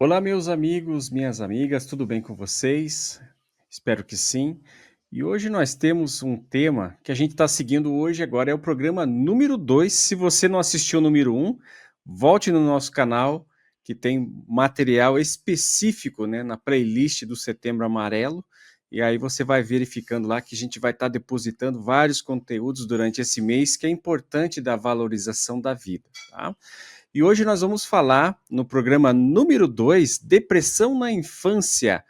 Olá, meus amigos, minhas amigas, tudo bem com vocês? Espero que sim. E hoje nós temos um tema que a gente está seguindo hoje, agora é o programa número 2. Se você não assistiu o número um, volte no nosso canal, que tem material específico, né, na playlist do Setembro Amarelo. E aí você vai verificando lá que a gente vai estar depositando vários conteúdos durante esse mês, que é importante da valorização da vida, tá? E hoje nós vamos falar, no programa número 2, depressão na infância,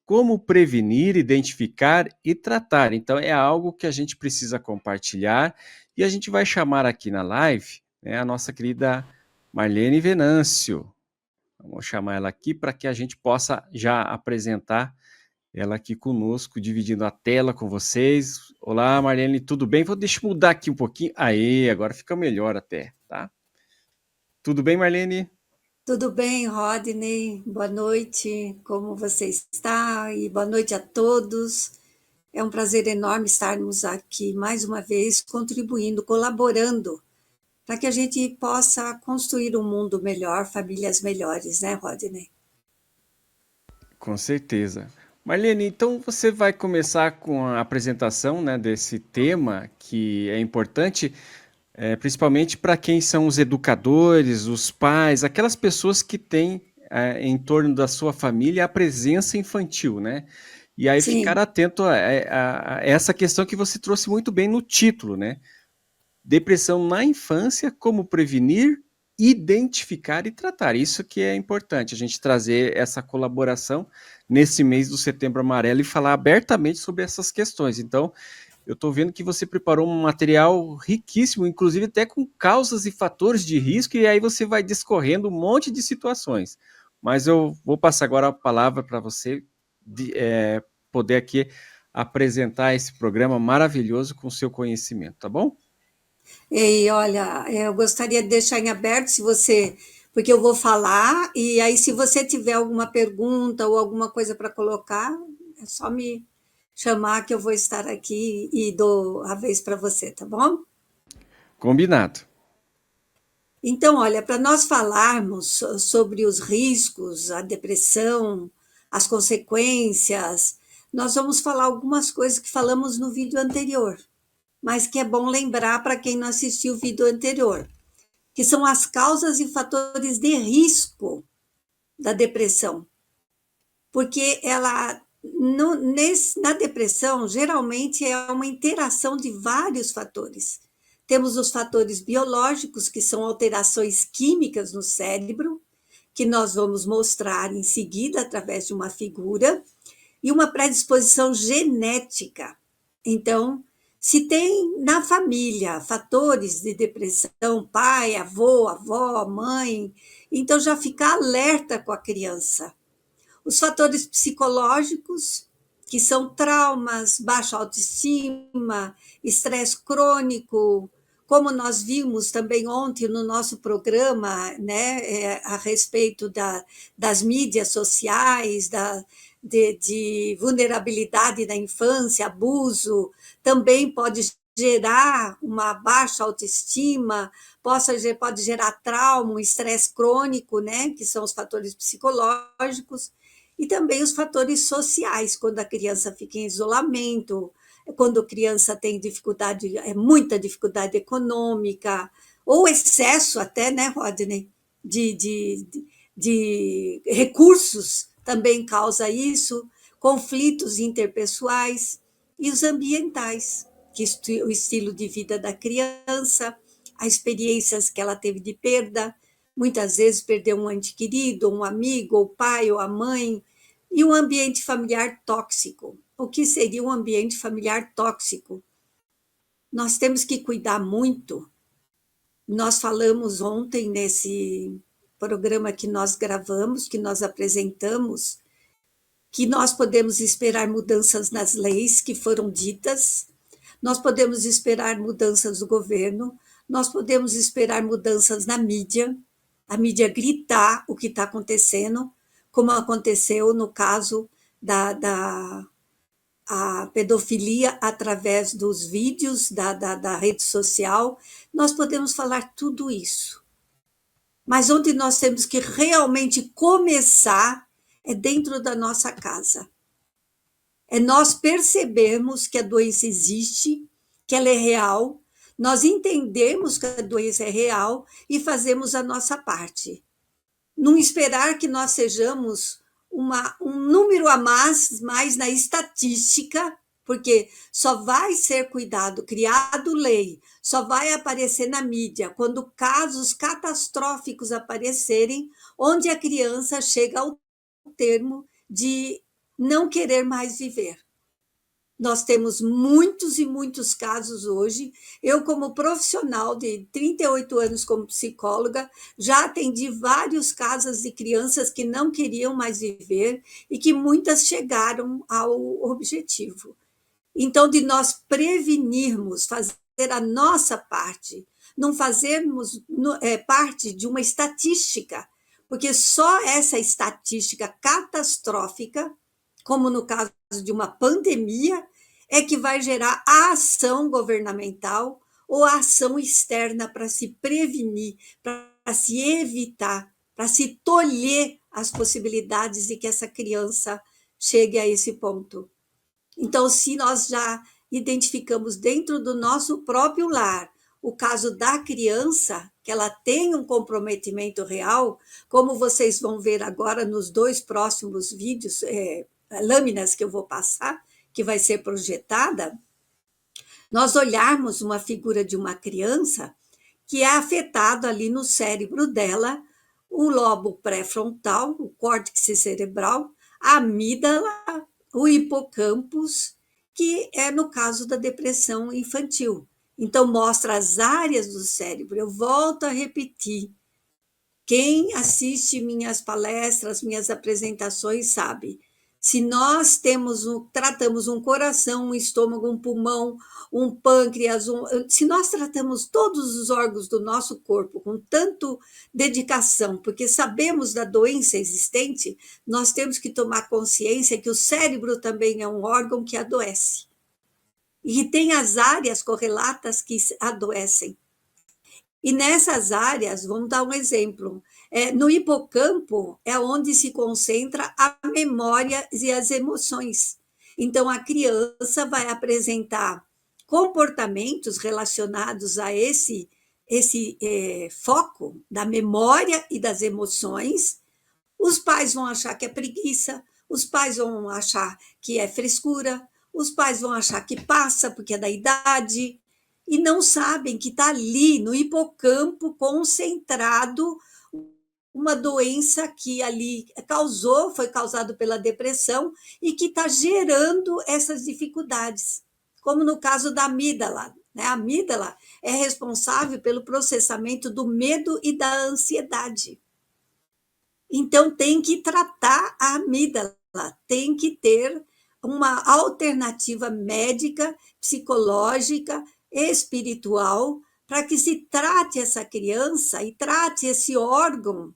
como prevenir, identificar e tratar. Então é algo que a gente precisa compartilhar e a gente vai chamar aqui na live, né, a nossa querida Marlene Venâncio. Vamos chamar ela aqui para que a gente possa já apresentar ela aqui conosco, dividindo a tela com vocês. Olá, Marlene, tudo bem? Deixa eu mudar aqui um pouquinho. Aí, agora fica melhor até, tá? Tudo bem, Marlene? Tudo bem, Rodney? Boa noite, como você está? E boa noite a todos. É um prazer enorme estarmos aqui mais uma vez contribuindo, colaborando, para que a gente possa construir um mundo melhor, famílias melhores, né, Rodney? Com certeza. Marlene, então você vai começar com a apresentação, né, desse tema que é importante, principalmente para quem são os educadores, os pais, aquelas pessoas que têm em torno da sua família a presença infantil, né? E aí ficar Sim, atento a essa questão que você trouxe muito bem no título, né? Depressão na infância, como prevenir, identificar e tratar. Isso que é importante, a gente trazer essa colaboração nesse mês do Setembro Amarelo e falar abertamente sobre essas questões. Então, eu estou vendo que você preparou um material riquíssimo, inclusive até com causas e fatores de risco, e aí você vai discorrendo um monte de situações. Mas eu vou passar agora a palavra para você poder aqui apresentar esse programa maravilhoso com o seu conhecimento, tá bom? e olha, eu gostaria de deixar em aberto se você, porque eu vou falar, e aí se você tiver alguma pergunta ou alguma coisa para colocar, é só me chamar que eu vou estar aqui e dou a vez para você, tá bom? Combinado. Então, olha, para nós falarmos sobre os riscos, a depressão, as consequências, nós vamos falar algumas coisas que falamos no vídeo anterior, mas que é bom lembrar para quem não assistiu o vídeo anterior, que são as causas e fatores de risco da depressão, porque ela na depressão geralmente é uma interação de vários fatores. Temos os fatores biológicos, que são alterações químicas no cérebro, que nós vamos mostrar em seguida através de uma figura, e uma predisposição genética. Então, se tem na família fatores de depressão, pai, avô, avó, mãe, então já ficar alerta com a criança. Os fatores psicológicos, que são traumas, baixa autoestima, estresse crônico, como nós vimos também ontem no nosso programa, né, a respeito das mídias sociais, de vulnerabilidade da infância, abuso, também pode gerar uma baixa autoestima, pode gerar trauma, um estresse crônico, né, que são os fatores psicológicos, e também os fatores sociais, quando a criança fica em isolamento, quando a criança tem dificuldade, muita dificuldade econômica, ou excesso até, né, Rodney, de, de, de recursos também causa isso, conflitos interpessoais e os ambientais, que o estilo de vida da criança, as experiências que ela teve de perda, muitas vezes perdeu um ente querido, um amigo, ou o pai, ou a mãe, e um ambiente familiar tóxico. O que seria um ambiente familiar tóxico? Nós temos que cuidar muito. Nós falamos ontem nesse programa que nós gravamos, que nós apresentamos, que nós podemos esperar mudanças nas leis que foram ditas, nós podemos esperar mudanças do governo, nós podemos esperar mudanças na mídia, a mídia gritar o que está acontecendo, como aconteceu no caso da a pedofilia através dos vídeos da rede social. Nós podemos falar tudo isso, mas onde nós temos que realmente começar é dentro da nossa casa. É nós percebermos que a doença existe, que ela é real, nós entendemos que a doença é real e fazemos a nossa parte. Não esperar que nós sejamos um número a mais na estatística, porque só vai ser cuidado, criado lei, só vai aparecer na mídia quando casos catastróficos aparecerem, onde a criança chega ao termo de não querer mais viver. Nós temos muitos e muitos casos hoje. Eu, como profissional de 38 anos como psicóloga, já atendi vários casos de crianças que não queriam mais viver e que muitas chegaram ao objetivo. Então, de nós prevenirmos, fazer a nossa parte, não fazermos parte de uma estatística, porque só essa estatística catastrófica, como no caso de uma pandemia, é que vai gerar a ação governamental ou a ação externa para se prevenir, para se evitar, para se tolher as possibilidades de que essa criança chegue a esse ponto. Então, se nós já identificamos dentro do nosso próprio lar o caso da criança, que ela tem um comprometimento real, como vocês vão ver agora nos 2 próximos vídeos, lâminas que eu vou passar, que vai ser projetada, nós olharmos uma figura de uma criança que é afetado ali no cérebro dela, o lobo pré-frontal, o córtex cerebral, a amígdala, o hipocampus, que é no caso da depressão infantil. Então, mostra as áreas do cérebro. Eu volto a repetir. Quem assiste minhas palestras, minhas apresentações, sabe. Se nós tratamos um coração, um estômago, um pulmão, um pâncreas, se nós tratamos todos os órgãos do nosso corpo com tanto dedicação, porque sabemos da doença existente, nós temos que tomar consciência que o cérebro também é um órgão que adoece. E tem as áreas correlatas que adoecem. E nessas áreas, vamos dar um exemplo, no hipocampo é onde se concentra a memória e as emoções. Então, a criança vai apresentar comportamentos relacionados a esse foco da memória e das emoções. Os pais vão achar que é preguiça, os pais vão achar que é frescura, os pais vão achar que passa porque é da idade, e não sabem que está ali no hipocampo concentrado uma doença que ali foi causado pela depressão e que está gerando essas dificuldades, como no caso da amígdala. Né? A amígdala é responsável pelo processamento do medo e da ansiedade. Então, tem que tratar a amígdala, tem que ter uma alternativa médica, psicológica, espiritual, para que se trate essa criança e trate esse órgão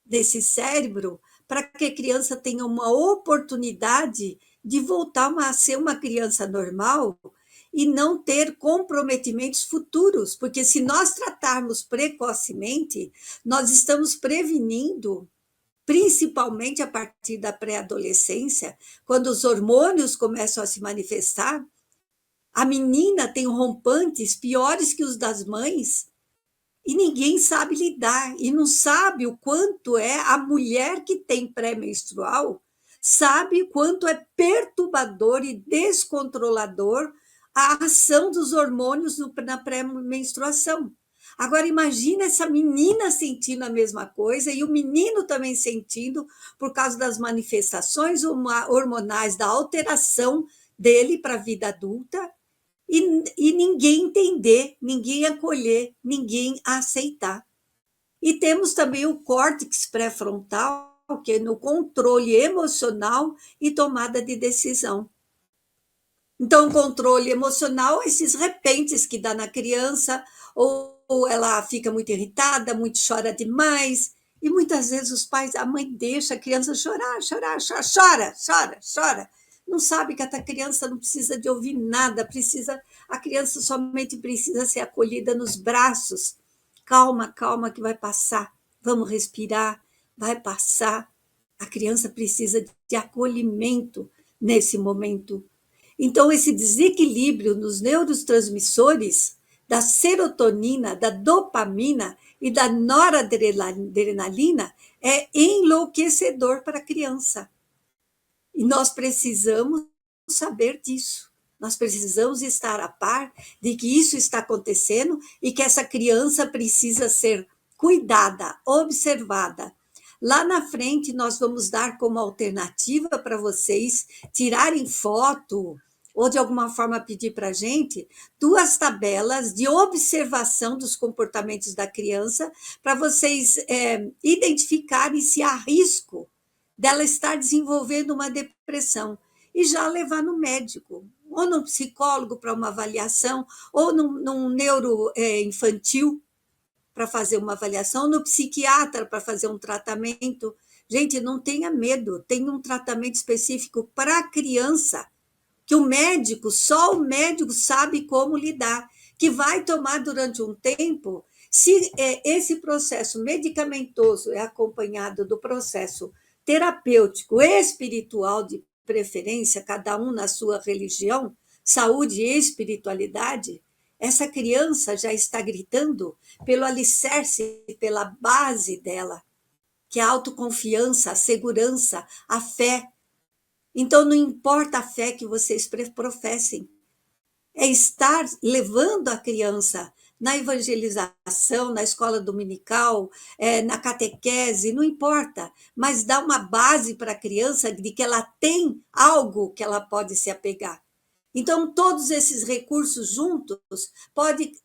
desse cérebro, para que a criança tenha uma oportunidade de voltar a ser uma criança normal e não ter comprometimentos futuros, porque se nós tratarmos precocemente, nós estamos prevenindo, principalmente a partir da pré-adolescência, quando os hormônios começam a se manifestar, a menina tem rompantes piores que os das mães, e ninguém sabe lidar, e não sabe o quanto é a mulher que tem pré-menstrual, sabe o quanto é perturbador e descontrolador a ação dos hormônios na pré-menstruação. Agora, imagina essa menina sentindo a mesma coisa e o menino também sentindo por causa das manifestações hormonais, da alteração dele para a vida adulta, e ninguém entender, ninguém acolher, ninguém aceitar. E temos também o córtex pré-frontal, que é no controle emocional e tomada de decisão. Então, o controle emocional, esses repentes que dá na criança, ou ela fica muito irritada, muito chora demais, e muitas vezes os pais, a mãe deixa a criança chorar, chora. Não sabe que a criança não precisa de ouvir nada, a criança somente precisa ser acolhida nos braços calma, calma, que vai passar. Vamos respirar, vai passar. A criança precisa de acolhimento nesse momento. Então, esse desequilíbrio nos neurotransmissores da serotonina, da dopamina e da noradrenalina é enlouquecedor para a criança. E nós precisamos saber disso. Nós precisamos estar a par de que isso está acontecendo e que essa criança precisa ser cuidada, observada. Lá na frente, nós vamos dar como alternativa para vocês tirarem foto ou de alguma forma pedir para a gente 2 tabelas de observação dos comportamentos da criança para vocês identificarem se há risco dela estar desenvolvendo uma depressão e já levar no médico, ou num psicólogo para uma avaliação, ou num neuroinfantil para fazer uma avaliação, ou no psiquiatra para fazer um tratamento. Gente, não tenha medo, tem um tratamento específico para a criança, que o médico, só o médico sabe como lidar, que vai tomar durante um tempo. Se esse processo medicamentoso é acompanhado do processo terapêutico, espiritual de preferência, cada um na sua religião, saúde e espiritualidade, essa criança já está gritando pelo alicerce, pela base dela, que é a autoconfiança, a segurança, a fé. Então, não importa a fé que vocês professem, é estar levando a criança na evangelização, na escola dominical, na catequese, não importa, mas dá uma base para a criança de que ela tem algo que ela pode se apegar. Então, todos esses recursos juntos podem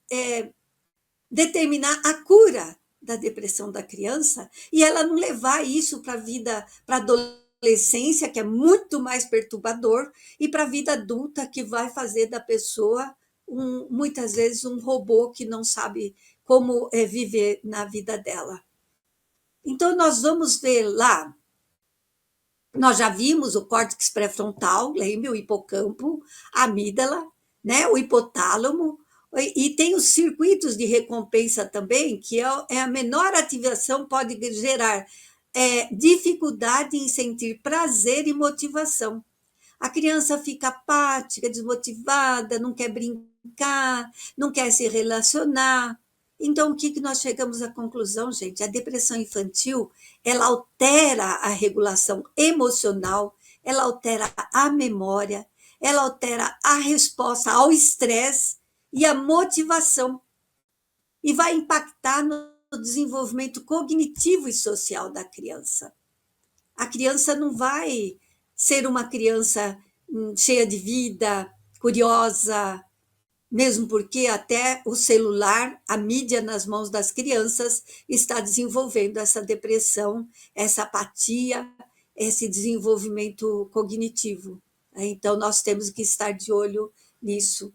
determinar a cura da depressão da criança e ela não levar isso para a vida, para a adolescência, que é muito mais perturbador, e para a vida adulta, que vai fazer da pessoa, muitas vezes, um robô que não sabe como viver na vida dela. Então, nós vamos ver lá, nós já vimos o córtex pré-frontal, lembra, o hipocampo, a amígdala, né, o hipotálamo, e tem os circuitos de recompensa também, que é a menor ativação, pode gerar dificuldade em sentir prazer e motivação. A criança fica apática, desmotivada, não quer brincar, não quer se relacionar. Então, o que nós chegamos à conclusão, gente? A depressão infantil, ela altera a regulação emocional, ela altera a memória, ela altera a resposta ao estresse e a motivação. E vai impactar no desenvolvimento cognitivo e social da criança. A criança não vai ser uma criança cheia de vida, curiosa, mesmo porque até o celular, a mídia nas mãos das crianças, está desenvolvendo essa depressão, essa apatia, esse desenvolvimento cognitivo. Então, nós temos que estar de olho nisso.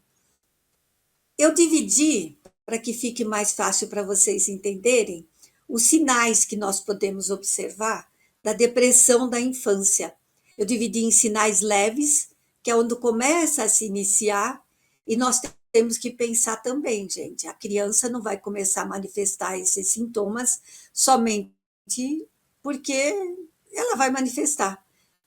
Eu dividi, para que fique mais fácil para vocês entenderem, os sinais que nós podemos observar da depressão da infância. Eu dividi em sinais leves, que é onde começa a se iniciar, e nós temos que pensar também, gente, a criança não vai começar a manifestar esses sintomas somente porque ela vai manifestar.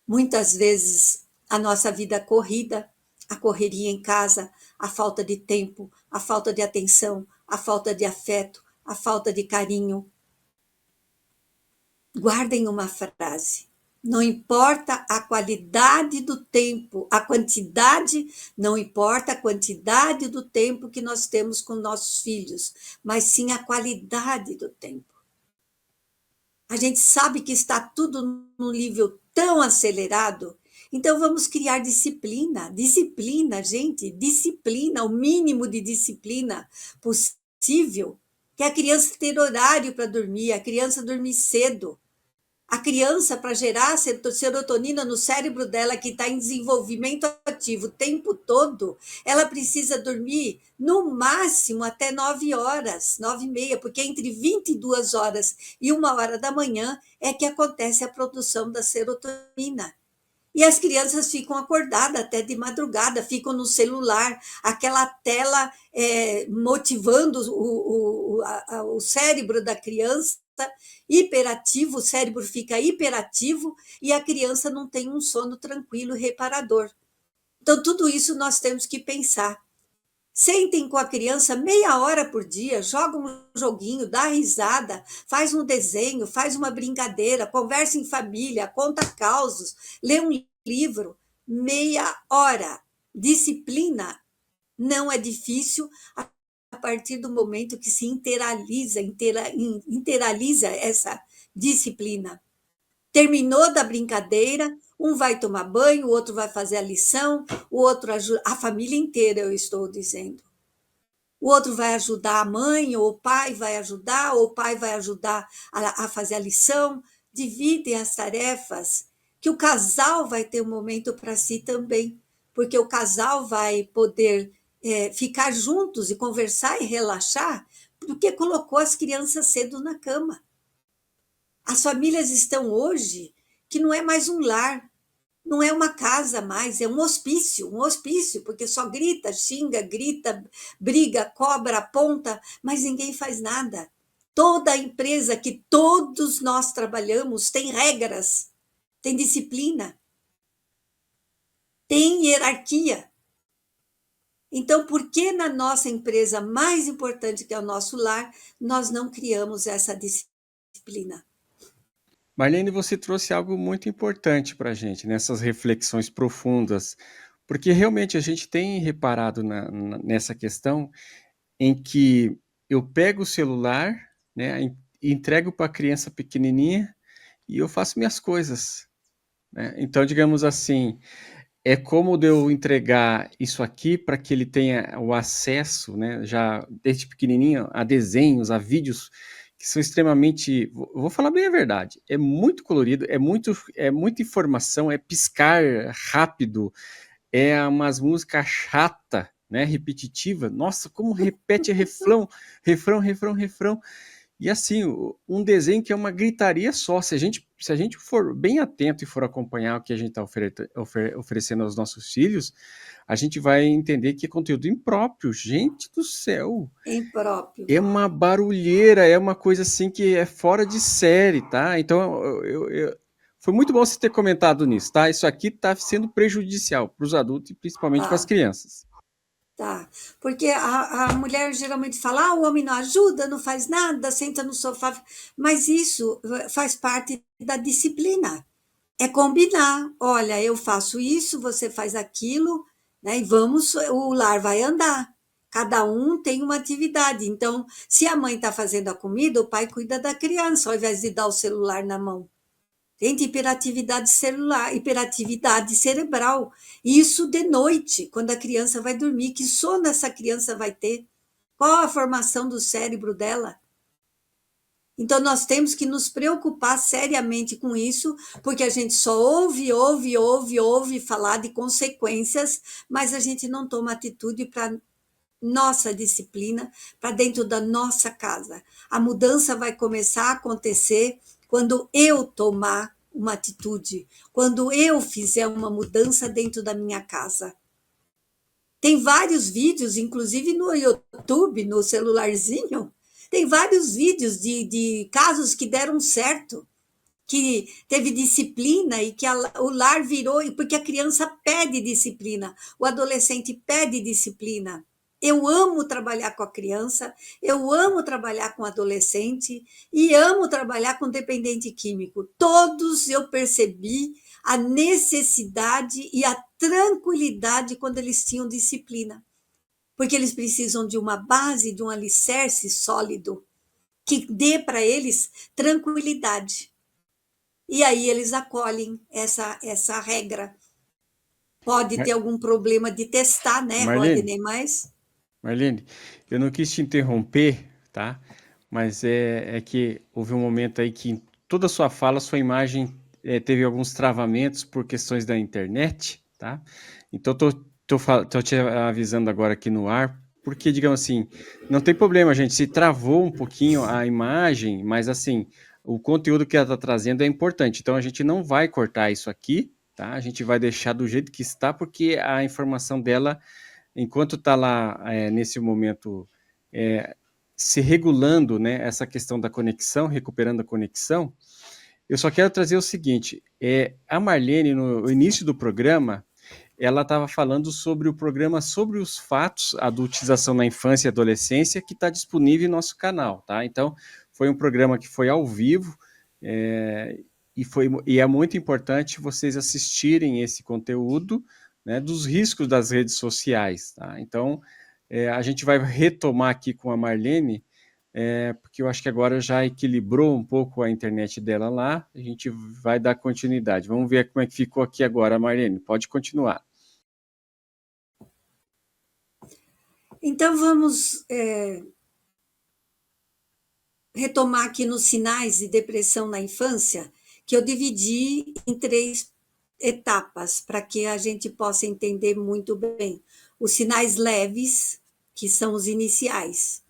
Muitas vezes a nossa vida corrida, a correria em casa, a falta de tempo, a falta de atenção, a falta de afeto, a falta de carinho. Guardem uma frase: não importa a qualidade do tempo, a quantidade, não importa a quantidade do tempo que nós temos com nossos filhos, mas sim a qualidade do tempo. A gente sabe que está tudo num nível tão acelerado, então vamos criar disciplina. Disciplina, gente, disciplina, o mínimo de disciplina possível, que a criança ter horário para dormir, a criança dormir cedo. A criança, para gerar serotonina no cérebro dela, que está em desenvolvimento ativo o tempo todo, ela precisa dormir no máximo até 9 horas, 9h30, porque entre 22 horas e 1 hora da manhã é que acontece a produção da serotonina. E as crianças ficam acordadas até de madrugada, ficam no celular, aquela tela motivando o cérebro da criança, hiperativo, o cérebro fica hiperativo e a criança não tem um sono tranquilo e reparador. Então, tudo isso nós temos que pensar. Sentem com a criança meia hora por dia, joga um joguinho, dá risada, faz um desenho, faz uma brincadeira, conversa em família, conta causos, lê um livro, meia hora. Disciplina não é difícil a partir do momento que se interaliza essa disciplina. Terminou da brincadeira, um vai tomar banho, o outro vai fazer a lição, o outro ajuda, a família inteira, eu estou dizendo. O outro vai ajudar a mãe, ou o pai vai ajudar, ou o pai vai ajudar a fazer a lição. Dividem as tarefas, que o casal vai ter um momento para si também, porque o casal vai poder ficar juntos e conversar e relaxar, porque colocou as crianças cedo na cama. As famílias estão hoje que não é mais um lar, não é uma casa mais, é um hospício, porque só grita, xinga, grita, briga, cobra, aponta, mas ninguém faz nada. Toda empresa que todos nós trabalhamos tem regras, tem disciplina, tem hierarquia. Então, por que na nossa empresa mais importante, que é o nosso lar, nós não criamos essa disciplina? Marlene, você trouxe algo muito importante para a gente, nessas reflexões profundas, porque realmente a gente tem reparado nessa questão em que eu pego o celular, né, entrego para a criança pequenininha e eu faço minhas coisas, né? Então, digamos assim, é como de eu entregar isso aqui para que ele tenha o acesso, né, já desde pequenininho, a desenhos, a vídeos que são extremamente, vou falar bem a verdade, é muito colorido, é muita informação, é piscar rápido, é umas músicas chata, né, repetitiva. Nossa, como repete refrão, refrão, refrão, refrão. E assim, um desenho que é uma gritaria só. Se a gente for bem atento e for acompanhar o que a gente está oferecendo aos nossos filhos, a gente vai entender que é conteúdo impróprio. Gente do céu! Impróprio. É uma barulheira, é uma coisa assim que é fora de série, tá? Então, foi muito bom você ter comentado nisso, tá? Isso aqui está sendo prejudicial para os adultos e principalmente para as Tá. crianças. Tá, porque a mulher geralmente fala, o homem não ajuda, não faz nada, senta no sofá, mas isso faz parte da disciplina. É combinar, olha, eu faço isso, você faz aquilo, né? E vamos, o lar vai andar. Cada um tem uma atividade. Então, se a mãe está fazendo a comida, o pai cuida da criança, ao invés de dar o celular na mão. Gente, hiperatividade celular, hiperatividade cerebral. Isso de noite, quando a criança vai dormir. Que sono essa criança vai ter? Qual a formação do cérebro dela? Então, nós temos que nos preocupar seriamente com isso, porque a gente só ouve falar de consequências, mas a gente não toma atitude para nossa disciplina, para dentro da nossa casa. A mudança vai começar a acontecer quando eu tomar uma atitude, quando eu fizer uma mudança dentro da minha casa. Tem vários vídeos, inclusive no YouTube, no celularzinho, tem vários vídeos de casos que deram certo, que teve disciplina e que o lar virou, porque a criança pede disciplina, o adolescente pede disciplina. Eu amo trabalhar com a criança, eu amo trabalhar com adolescente e amo trabalhar com dependente químico. Todos eu percebi a necessidade e a tranquilidade quando eles tinham disciplina, porque eles precisam de uma base, de um alicerce sólido que dê para eles tranquilidade. E aí eles acolhem essa regra. Pode ter algum problema de testar, né, Marlene, Rodney? Mas Marlene, eu não quis te interromper, tá? Mas é que houve um momento aí que em toda a sua fala, sua imagem teve alguns travamentos por questões da internet, tá? Então, tô te avisando agora aqui no ar, porque, digamos assim, não tem problema, gente, se travou um pouquinho a imagem, mas, assim, o conteúdo que ela está trazendo é importante, então a gente não vai cortar isso aqui, tá? A gente vai deixar do jeito que está, porque a informação dela, enquanto está lá nesse momento se regulando, né, essa questão da conexão, recuperando a conexão, eu só quero trazer o seguinte, a Marlene, no início do programa, ela estava falando sobre o programa Sobre os Fatos, Adultização na Infância e Adolescência, que está disponível em nosso canal, tá? Então, foi um programa que foi ao vivo, e é muito importante vocês assistirem esse conteúdo, né, dos riscos das redes sociais, tá? Então, a gente vai retomar aqui com a Marlene, porque eu acho que agora já equilibrou um pouco a internet dela lá, a gente vai dar continuidade. Vamos ver como é que ficou aqui agora, Marlene, pode continuar. Então, vamos retomar aqui nos sinais de depressão na infância, que eu dividi em 3 etapas, para que a gente possa entender muito bem. Os sinais leves, que são os iniciais.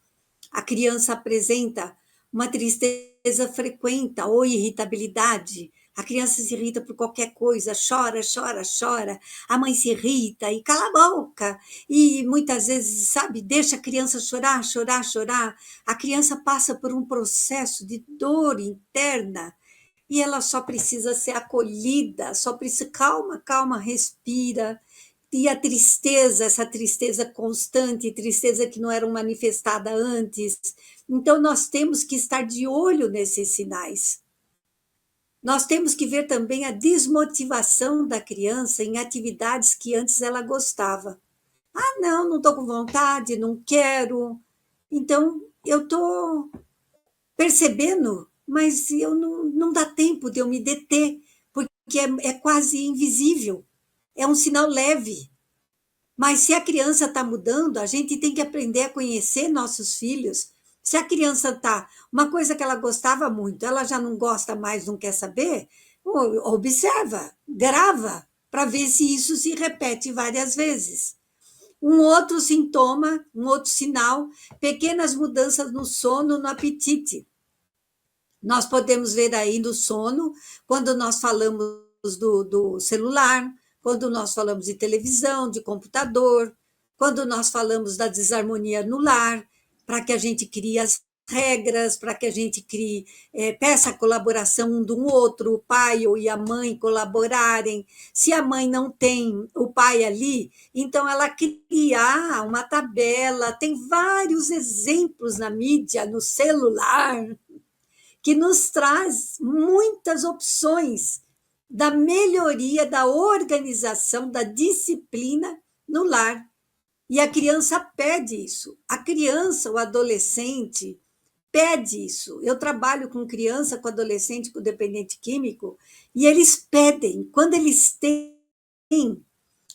A criança apresenta uma tristeza frequente ou irritabilidade. A criança se irrita por qualquer coisa, chora, chora, chora. A mãe se irrita e cala a boca. E muitas vezes, sabe, deixa a criança chorar, chorar, chorar. A criança passa por um processo de dor interna e ela só precisa ser acolhida, só precisa, calma, calma, respira. E a tristeza, essa tristeza constante, tristeza que não era manifestada antes. Então, nós temos que estar de olho nesses sinais. Nós temos que ver também a desmotivação da criança em atividades que antes ela gostava. Ah, não estou com vontade, não quero. Então, eu estou percebendo, mas não dá tempo de eu me deter, porque é quase invisível. É um sinal leve. Mas se a criança está mudando, a gente tem que aprender a conhecer nossos filhos. Se a criança está, uma coisa que ela gostava muito, ela já não gosta mais, não quer saber, observa, grava, para ver se isso se repete várias vezes. Um outro sintoma, um outro sinal, pequenas mudanças no sono, no apetite. Nós podemos ver aí no sono, quando nós falamos do celular, quando nós falamos de televisão, de computador, quando nós falamos da desarmonia no lar, para que a gente crie as regras, para que a gente crie, peça a colaboração um do outro, o pai e a mãe colaborarem. Se a mãe não tem o pai ali, então ela cria uma tabela, tem vários exemplos na mídia, no celular, que nos traz muitas opções da melhoria da organização, da disciplina no lar. E a criança pede isso. A criança, o adolescente, pede isso. Eu trabalho com criança, com adolescente, com dependente químico, e eles pedem, quando eles têm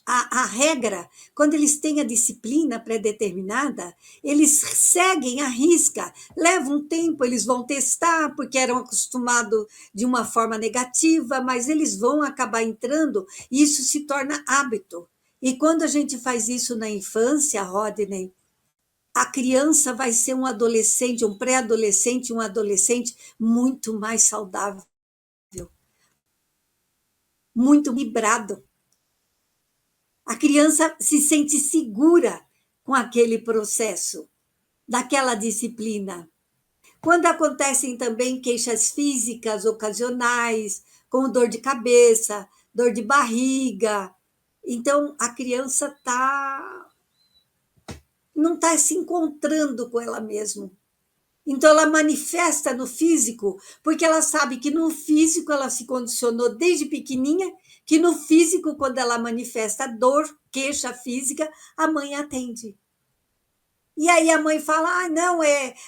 a regra, quando eles têm a disciplina pré-determinada, eles seguem à risca. Leva um tempo, eles vão testar, porque eram acostumados de uma forma negativa, mas eles vão acabar entrando e isso se torna hábito. E quando a gente faz isso na infância, Rodney, a criança vai ser um adolescente, um pré-adolescente, um adolescente muito mais saudável, muito vibrado. A criança se sente segura com aquele processo, daquela disciplina. Quando acontecem também queixas físicas ocasionais, como dor de cabeça, dor de barriga, então a criança não está se encontrando com ela mesma. Então ela manifesta no físico, porque ela sabe que no físico ela se condicionou desde pequenininha, que no físico, quando ela manifesta dor, queixa física, a mãe atende. E aí a mãe fala, não,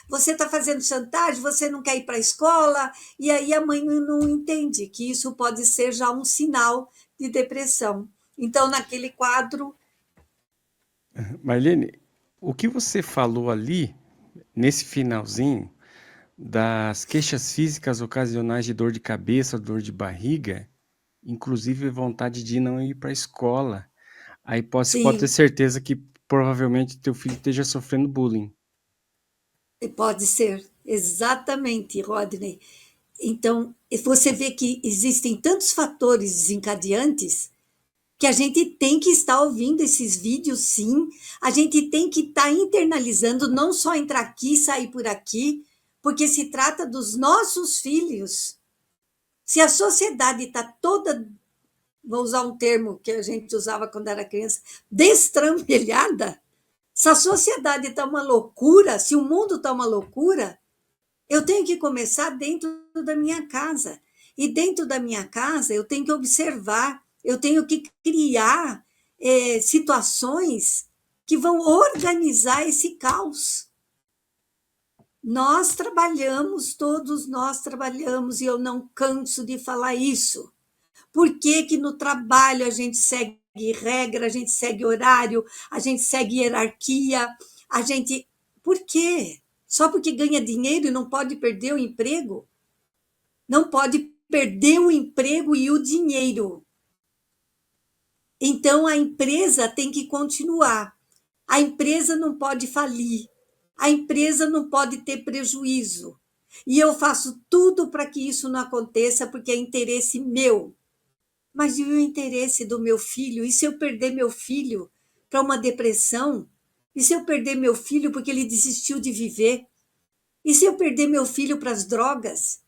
você está fazendo chantagem, você não quer ir para a escola, e aí a mãe não entende que isso pode ser já um sinal de depressão. Então, naquele quadro... Marlene, o que você falou ali, nesse finalzinho, das queixas físicas ocasionais de dor de cabeça, dor de barriga, inclusive vontade de não ir para a escola. Aí você pode ter Sim, certeza que provavelmente teu filho esteja sofrendo bullying. pode ser, exatamente, Rodney. Então, você vê que existem tantos fatores desencadeantes que a gente tem que estar ouvindo esses vídeos, sim. A gente tem que estar internalizando, não só entrar aqui e sair por aqui, porque se trata dos nossos filhos. Se a sociedade está toda, vou usar um termo que a gente usava quando era criança, destramelhada, se a sociedade está uma loucura, se o mundo está uma loucura, eu tenho que começar dentro da minha casa. E dentro da minha casa, eu tenho que observar, eu tenho que criar situações que vão organizar esse caos. Nós trabalhamos, todos nós trabalhamos, e eu não canso de falar isso. Por que que no trabalho a gente segue regra, a gente segue horário, a gente segue hierarquia, a gente... Por quê? Só porque ganha dinheiro e não pode perder o emprego? Não pode perder o emprego e o dinheiro. Então, a empresa tem que continuar. A empresa não pode falir. A empresa não pode ter prejuízo. E eu faço tudo para que isso não aconteça, porque é interesse meu. Mas e o interesse do meu filho? E se eu perder meu filho para uma depressão? E se eu perder meu filho porque ele desistiu de viver? E se eu perder meu filho para as drogas?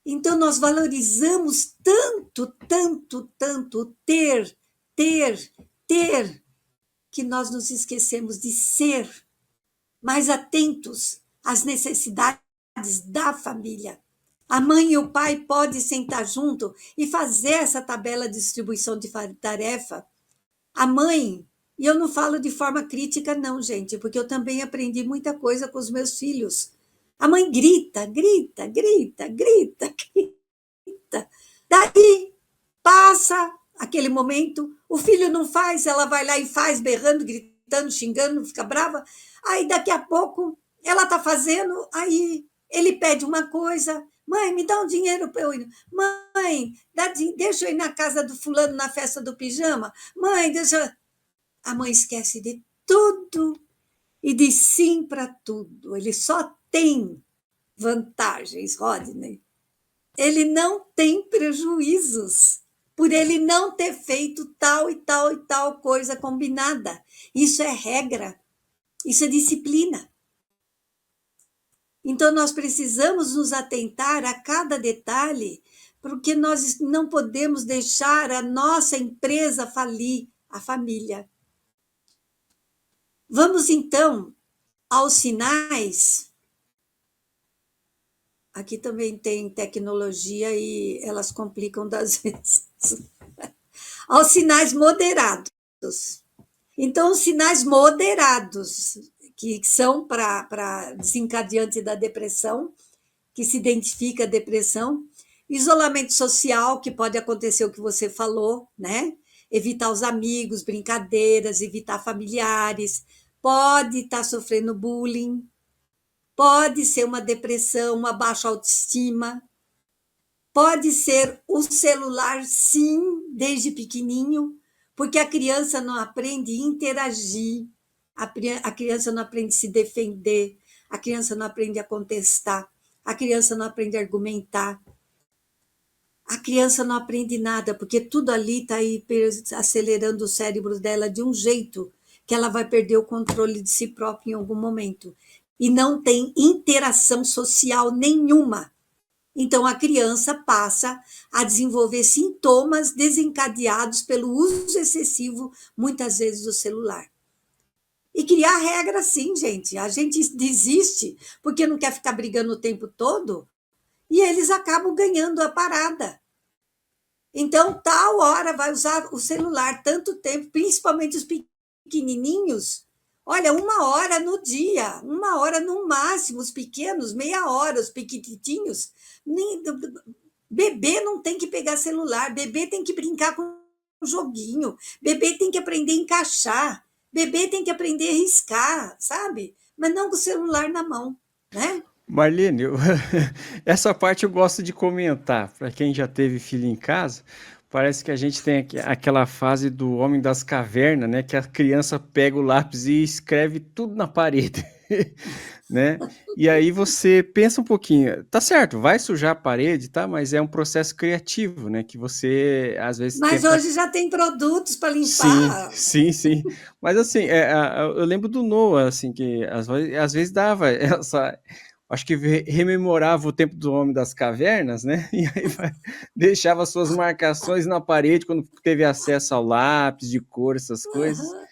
Então, nós valorizamos tanto, tanto, tanto ter, ter, que nós nos esquecemos de ser mais atentos às necessidades da família. A mãe e o pai podem sentar junto e fazer essa tabela de distribuição de tarefa. A mãe, e eu não falo de forma crítica, não, gente, porque eu também aprendi muita coisa com os meus filhos. A mãe grita, grita, grita, grita, grita. Daí passa aquele momento, o filho não faz, ela vai lá e faz, berrando, gritando, xingando, fica brava. Aí daqui a pouco ela está fazendo, aí ele pede uma coisa, mãe, me dá um dinheiro para eu ir. Mãe, deixa eu ir na casa do fulano na festa do pijama. Mãe, deixa. A mãe esquece de tudo e diz sim para tudo. Ele só tem vantagens, Rodney. Ele não tem prejuízos por ele não ter feito tal e tal e tal coisa combinada. Isso é regra, isso é disciplina. Então, nós precisamos nos atentar a cada detalhe, porque nós não podemos deixar a nossa empresa falir, a família. Vamos, então, aos sinais. Aqui também tem tecnologia e elas complicam das vezes. Aos sinais moderados. Então, os sinais moderados, que são para desencadeante da depressão, que se identifica a depressão, isolamento social, que pode acontecer o que você falou, né? Evitar os amigos, brincadeiras, evitar familiares, pode estar sofrendo bullying, pode ser uma depressão, uma baixa autoestima, pode ser o celular, sim, desde pequenininho, porque a criança não aprende a interagir, a criança não aprende a se defender, a criança não aprende a contestar, a criança não aprende a argumentar, a criança não aprende nada, porque tudo ali está aí acelerando o cérebro dela de um jeito que ela vai perder o controle de si própria em algum momento. E não tem interação social nenhuma. Então, a criança passa a desenvolver sintomas desencadeados pelo uso excessivo, muitas vezes, do celular. E criar regra, sim, gente. A gente desiste porque não quer ficar brigando o tempo todo e eles acabam ganhando a parada. Então, tal hora vai usar o celular tanto tempo, principalmente os pequenininhos. Olha, 1 hora no dia, 1 hora no máximo, os pequenos, meia hora, os pequititinhos. Bebê não tem que pegar celular, bebê tem que brincar com um joguinho, bebê tem que aprender a encaixar, bebê tem que aprender a riscar, sabe? Mas não com o celular na mão, né? Marlene, essa parte eu gosto de comentar para quem já teve filho em casa, Parece que a gente tem aquela fase do homem das cavernas, né? Que a criança pega o lápis e escreve tudo na parede, né? E aí você pensa um pouquinho, tá certo, vai sujar a parede, tá? Mas é um processo criativo, né? Que você às vezes Mas tenta. hoje já tem produtos para Sim, limpar. sim, sim. Mas assim, eu lembro do Noah, assim, que às vezes dava essa. Acho que rememorava o tempo do Homem das Cavernas, né? E aí deixava suas marcações na parede quando teve acesso ao lápis de cor, essas coisas. Aham.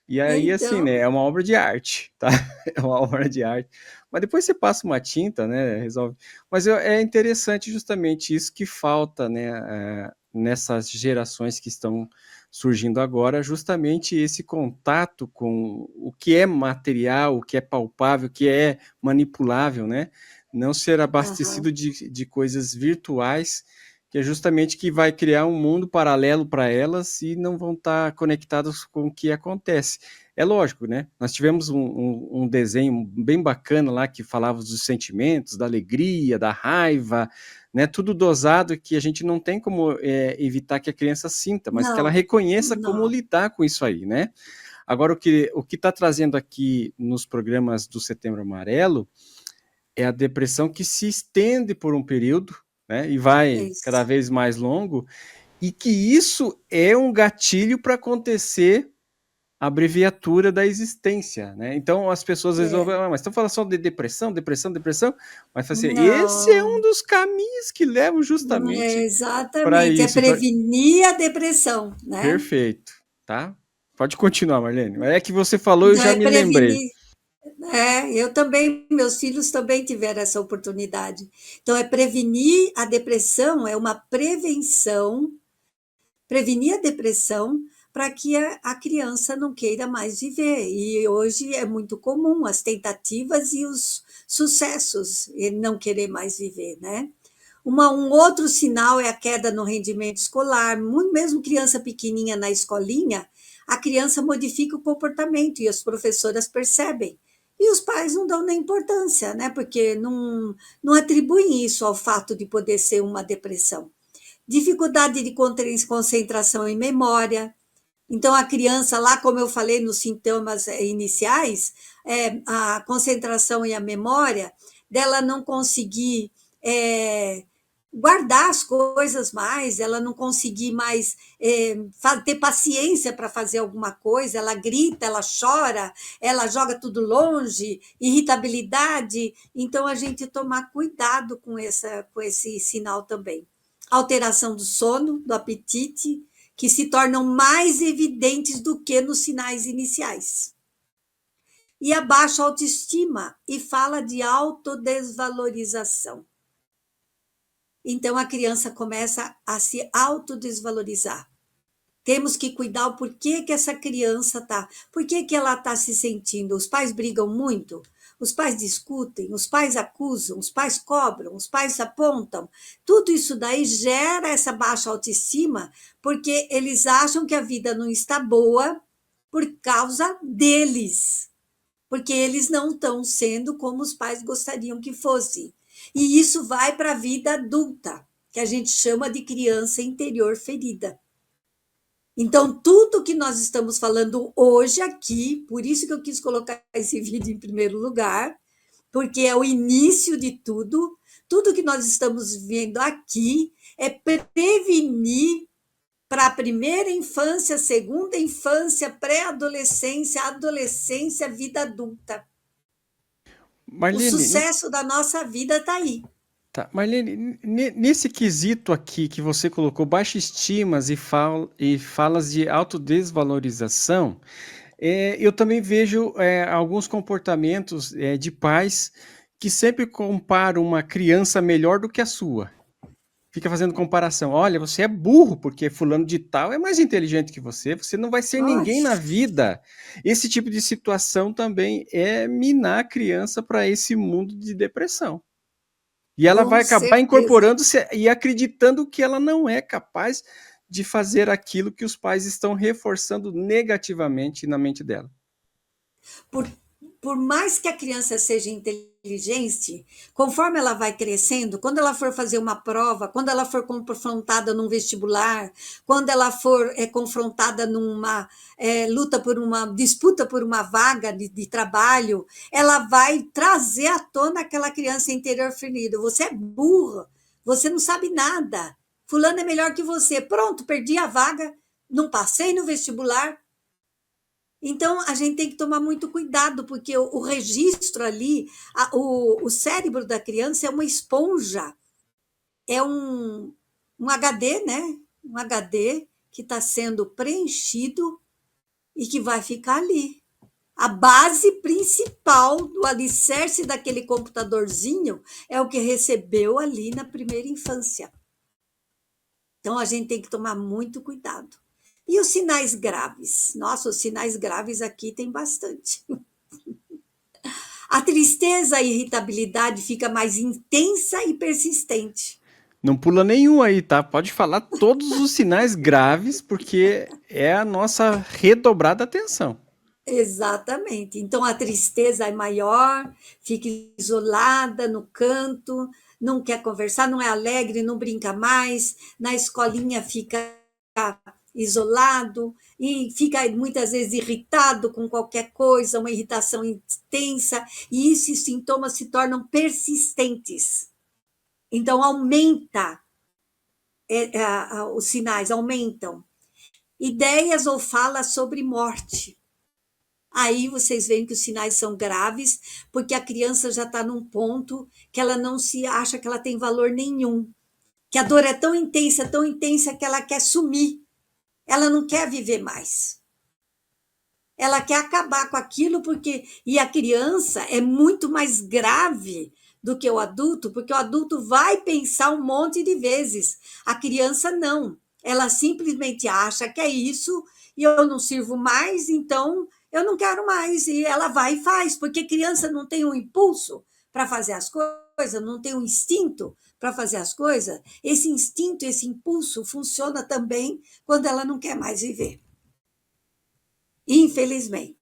E aí, assim, Então, né? É uma obra de arte, tá? É uma obra de arte. Mas depois você passa uma tinta, né? Resolve. Mas é interessante justamente isso que falta, né? Nessas gerações que estão surgindo agora, justamente esse contato com o que é material, o que é palpável, o que é manipulável, né? Não ser aham. abastecido de coisas virtuais, que é justamente que vai criar um mundo paralelo para elas e não vão estar conectadas com o que acontece. É lógico, né? Nós tivemos um desenho bem bacana lá que falava dos sentimentos, da alegria, da raiva, né? Tudo dosado que a gente não tem como evitar que a criança sinta, mas que ela Não, reconheça como não. lidar com isso aí, né? Agora, o que está trazendo aqui nos programas do Setembro Amarelo é a depressão que se estende por um período, né? E É vai cada isso. vez mais longo, e que isso é um gatilho para acontecer a abreviatura da existência, né? Então as pessoas às vezes ouvem, É. mas estão falando só de depressão, depressão, depressão, mas assim, esse é um Não, dos caminhos que levam justamente para exatamente. É isso. Então, prevenir a depressão, né? perfeito, tá? Pode continuar, Marlene. É que você falou, eu Então, já é me lembrei. prevenir. Eu também, meus filhos também tiveram essa oportunidade. Então, é prevenir a depressão, é uma prevenção, prevenir a depressão para que a criança não queira mais viver. E hoje é muito comum as tentativas e os sucessos em não querer mais viver, né? Um outro sinal é a queda no rendimento escolar, mesmo criança pequenininha na escolinha, a criança modifica o comportamento e as professoras percebem. E os pais não dão nem importância, né? Porque não atribuem isso ao fato de poder ser uma depressão. Dificuldade de concentração e memória. Então, a criança, lá, como eu falei nos sintomas iniciais, a concentração e a memória, dela não conseguir é, guardar as coisas mais, ela não conseguir mais ter paciência para fazer alguma coisa, ela grita, ela chora, ela joga tudo longe, irritabilidade. Então, a gente tomar cuidado com esse sinal também. Alteração do sono, do apetite, que se tornam mais evidentes do que nos sinais iniciais. E a baixa autoestima e fala de autodesvalorização. Então a criança começa a se autodesvalorizar. Temos que cuidar o porquê que essa criança está, por que ela está se sentindo. Os pais brigam muito, os pais discutem, os pais acusam, os pais cobram, os pais apontam. Tudo isso daí gera essa baixa autoestima, porque eles acham que a vida não está boa por causa deles, porque eles não estão sendo como os pais gostariam que fosse. E isso vai para a vida adulta, que a gente chama de criança interior ferida. Então, tudo que nós estamos falando hoje aqui, por isso que eu quis colocar esse vídeo em primeiro lugar, porque é o início de tudo, tudo que nós estamos vendo aqui é prevenir para a primeira infância, segunda infância, pré-adolescência, adolescência, vida adulta. O Marlene, sucesso da nossa vida está aí. tá, Marlene, nesse quesito aqui que você colocou baixa estimas e falas de autodesvalorização, eu também vejo alguns comportamentos de pais que sempre comparam uma criança melhor do que a sua. Fica fazendo comparação. Olha, você é burro porque fulano de tal é mais inteligente que você não vai ser Ai, ninguém na vida. Esse tipo de situação também é minar a criança para esse mundo de depressão. E ela com vai acabar certeza. incorporando-se e acreditando que ela não é capaz de fazer aquilo que os pais estão reforçando negativamente na mente dela. Por, por mais que a criança seja inteligente, conforme ela vai crescendo, quando ela for fazer uma prova, quando ela for confrontada num vestibular, quando ela for confrontada numa luta por uma disputa por uma vaga de trabalho, ela vai trazer à tona aquela criança interior ferida. Você é burra, você não sabe nada. Fulano é melhor que você. Pronto, perdi a vaga, não passei no vestibular. Então, a gente tem que tomar muito cuidado, porque o registro ali, o cérebro da criança é uma esponja, é um HD, né? Um HD que está sendo preenchido e que vai ficar ali. A base principal do alicerce daquele computadorzinho é o que recebeu ali na primeira infância. Então, a gente tem que tomar muito cuidado. E os sinais graves? Nossa, os sinais graves aqui tem bastante. A tristeza e a irritabilidade fica mais intensa e persistente. Não pula nenhum aí, tá? Pode falar todos os sinais graves, porque é a nossa redobrada atenção. Exatamente. Então, a tristeza é maior, fica isolada no canto, não quer conversar, não é alegre, não brinca mais, na escolinha fica isolado e fica muitas vezes irritado com qualquer coisa, uma irritação intensa, e esses sintomas se tornam persistentes. Então, aumenta, os sinais aumentam. Ideias ou falas sobre morte. Aí vocês veem que os sinais são graves, porque a criança já está num ponto que ela não se acha que ela tem valor nenhum, que a dor é tão intensa que ela quer sumir, ela não quer viver mais. Ela quer acabar com aquilo, porque. E a criança é muito mais grave do que o adulto, porque o adulto vai pensar um monte de vezes. A criança não. Ela simplesmente acha que é isso, e eu não sirvo mais, então eu não quero mais. E ela vai e faz, porque criança não tem um impulso para fazer as coisas, não tem um instinto para fazer as coisas. Esse instinto, esse impulso funciona também quando ela não quer mais viver. Infelizmente.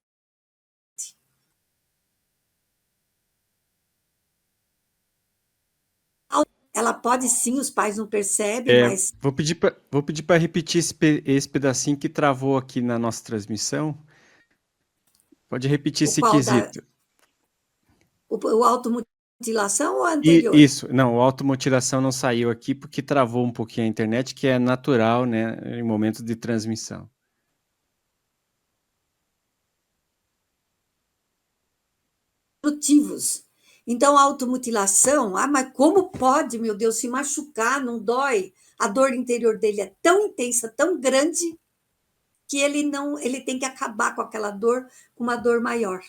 Ela pode sim, os pais não percebem, mas. Vou pedir para repetir esse pedacinho que travou aqui na nossa transmissão. Pode repetir O esse qual da. quesito. O automutilação ou o anterior? Isso, não, a automutilação não saiu aqui porque travou um pouquinho a internet, que é natural, né, em momentos de transmissão. Destrutivos. Então, a automutilação, mas como pode, meu Deus, se machucar, não dói? A dor interior dele é tão intensa, tão grande, que ele tem que acabar com aquela dor, com uma dor maior.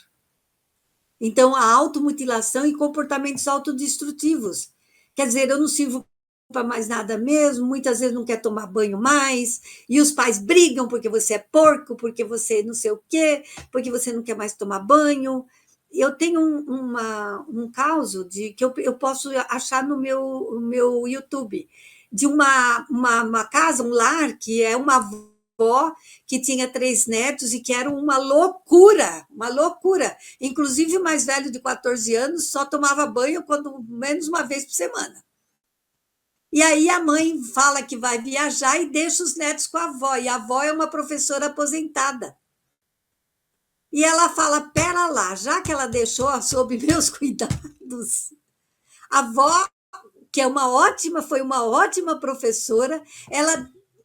Então, a automutilação e comportamentos autodestrutivos. Quer dizer, eu não sirvo para mais nada mesmo, muitas vezes não quer tomar banho mais, e os pais brigam porque você é porco, porque você não sei o quê, porque você não quer mais tomar banho. Eu tenho um caso de que eu posso achar no meu YouTube, de uma casa, um lar, que é uma avó que tinha 3 netos e que era uma loucura, uma loucura. Inclusive, o mais velho de 14 anos só tomava banho quando menos uma vez por semana. E aí a mãe fala que vai viajar e deixa os netos com a avó. E a avó é uma professora aposentada. E ela fala: pera lá, já que ela deixou sob meus cuidados, a avó, que foi uma ótima professora,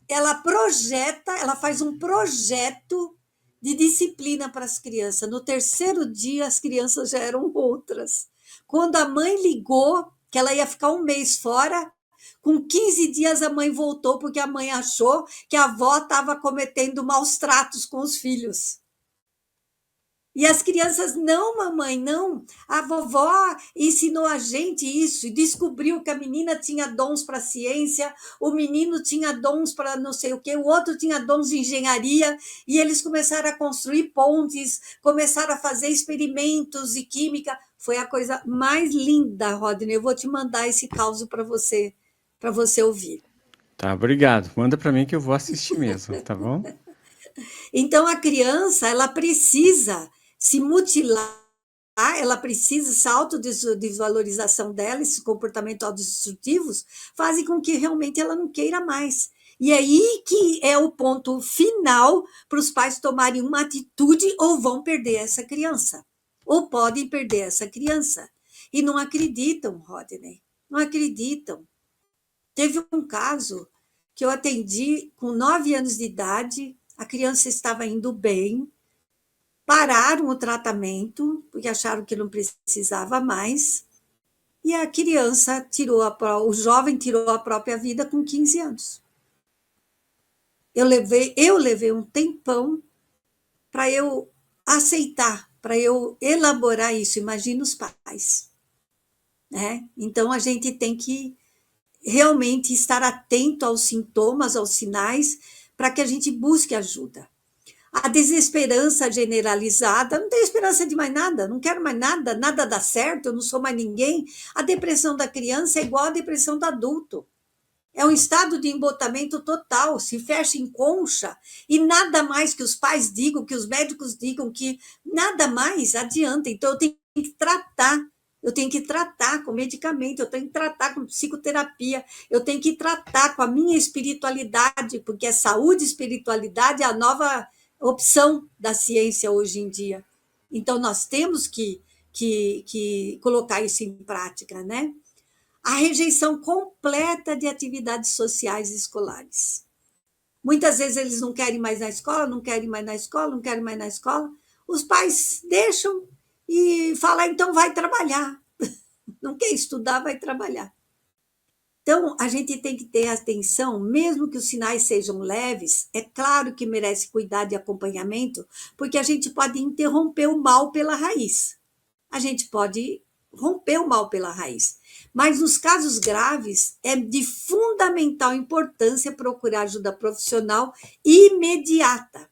ela projeta, ela faz um projeto de disciplina para as crianças. No terceiro dia, as crianças já eram outras. Quando a mãe ligou, que ela ia ficar um mês fora, com 15 dias a mãe voltou, porque a mãe achou que a avó estava cometendo maus tratos com os filhos. E as crianças, não, mamãe, não. A vovó ensinou a gente isso e descobriu que a menina tinha dons para ciência, o menino tinha dons para não sei o quê, o outro tinha dons de engenharia, e eles começaram a construir pontes, começaram a fazer experimentos de química. Foi a coisa mais linda, Rodney. Eu vou te mandar esse caso para você ouvir. Tá, obrigado. Manda para mim que eu vou assistir mesmo, tá bom? Então, a criança, ela precisa se mutilar ela precisa, essa autodesvalorização dela, esses comportamentos autodestrutivos, fazem com que realmente ela não queira mais. E aí que é o ponto final para os pais tomarem uma atitude ou vão perder essa criança, ou podem perder essa criança. E não acreditam, Rodney, não acreditam. Teve um caso que eu atendi com 9 anos de idade, a criança estava indo bem, pararam o tratamento, porque acharam que não precisava mais, e a criança o jovem tirou a própria vida com 15 anos. Eu levei um tempão para eu aceitar, para eu elaborar isso. Imagina os pais, né? Então a gente tem que realmente estar atento aos sintomas, aos sinais, para que a gente busque ajuda. A desesperança generalizada, não tenho esperança de mais nada, não quero mais nada, nada dá certo, eu não sou mais ninguém. A depressão da criança é igual à depressão do adulto. É um estado de embotamento total, se fecha em concha e nada mais que os pais digam, que os médicos digam, que nada mais adianta. Então eu tenho que tratar, eu tenho que tratar com medicamento, eu tenho que tratar com psicoterapia, eu tenho que tratar com a minha espiritualidade, porque a saúde e espiritualidade é a nova opção da ciência hoje em dia. Então nós temos que colocar isso em prática, né? A rejeição completa de atividades sociais escolares. Muitas vezes eles não querem mais na escola, não querem mais na escola, não querem mais na escola. Os pais deixam e falam, então vai trabalhar. Não quer estudar, vai trabalhar. Então, a gente tem que ter atenção, mesmo que os sinais sejam leves, é claro que merece cuidado e acompanhamento, porque a gente pode interromper o mal pela raiz. A gente pode romper o mal pela raiz. Mas nos casos graves, é de fundamental importância procurar ajuda profissional imediata.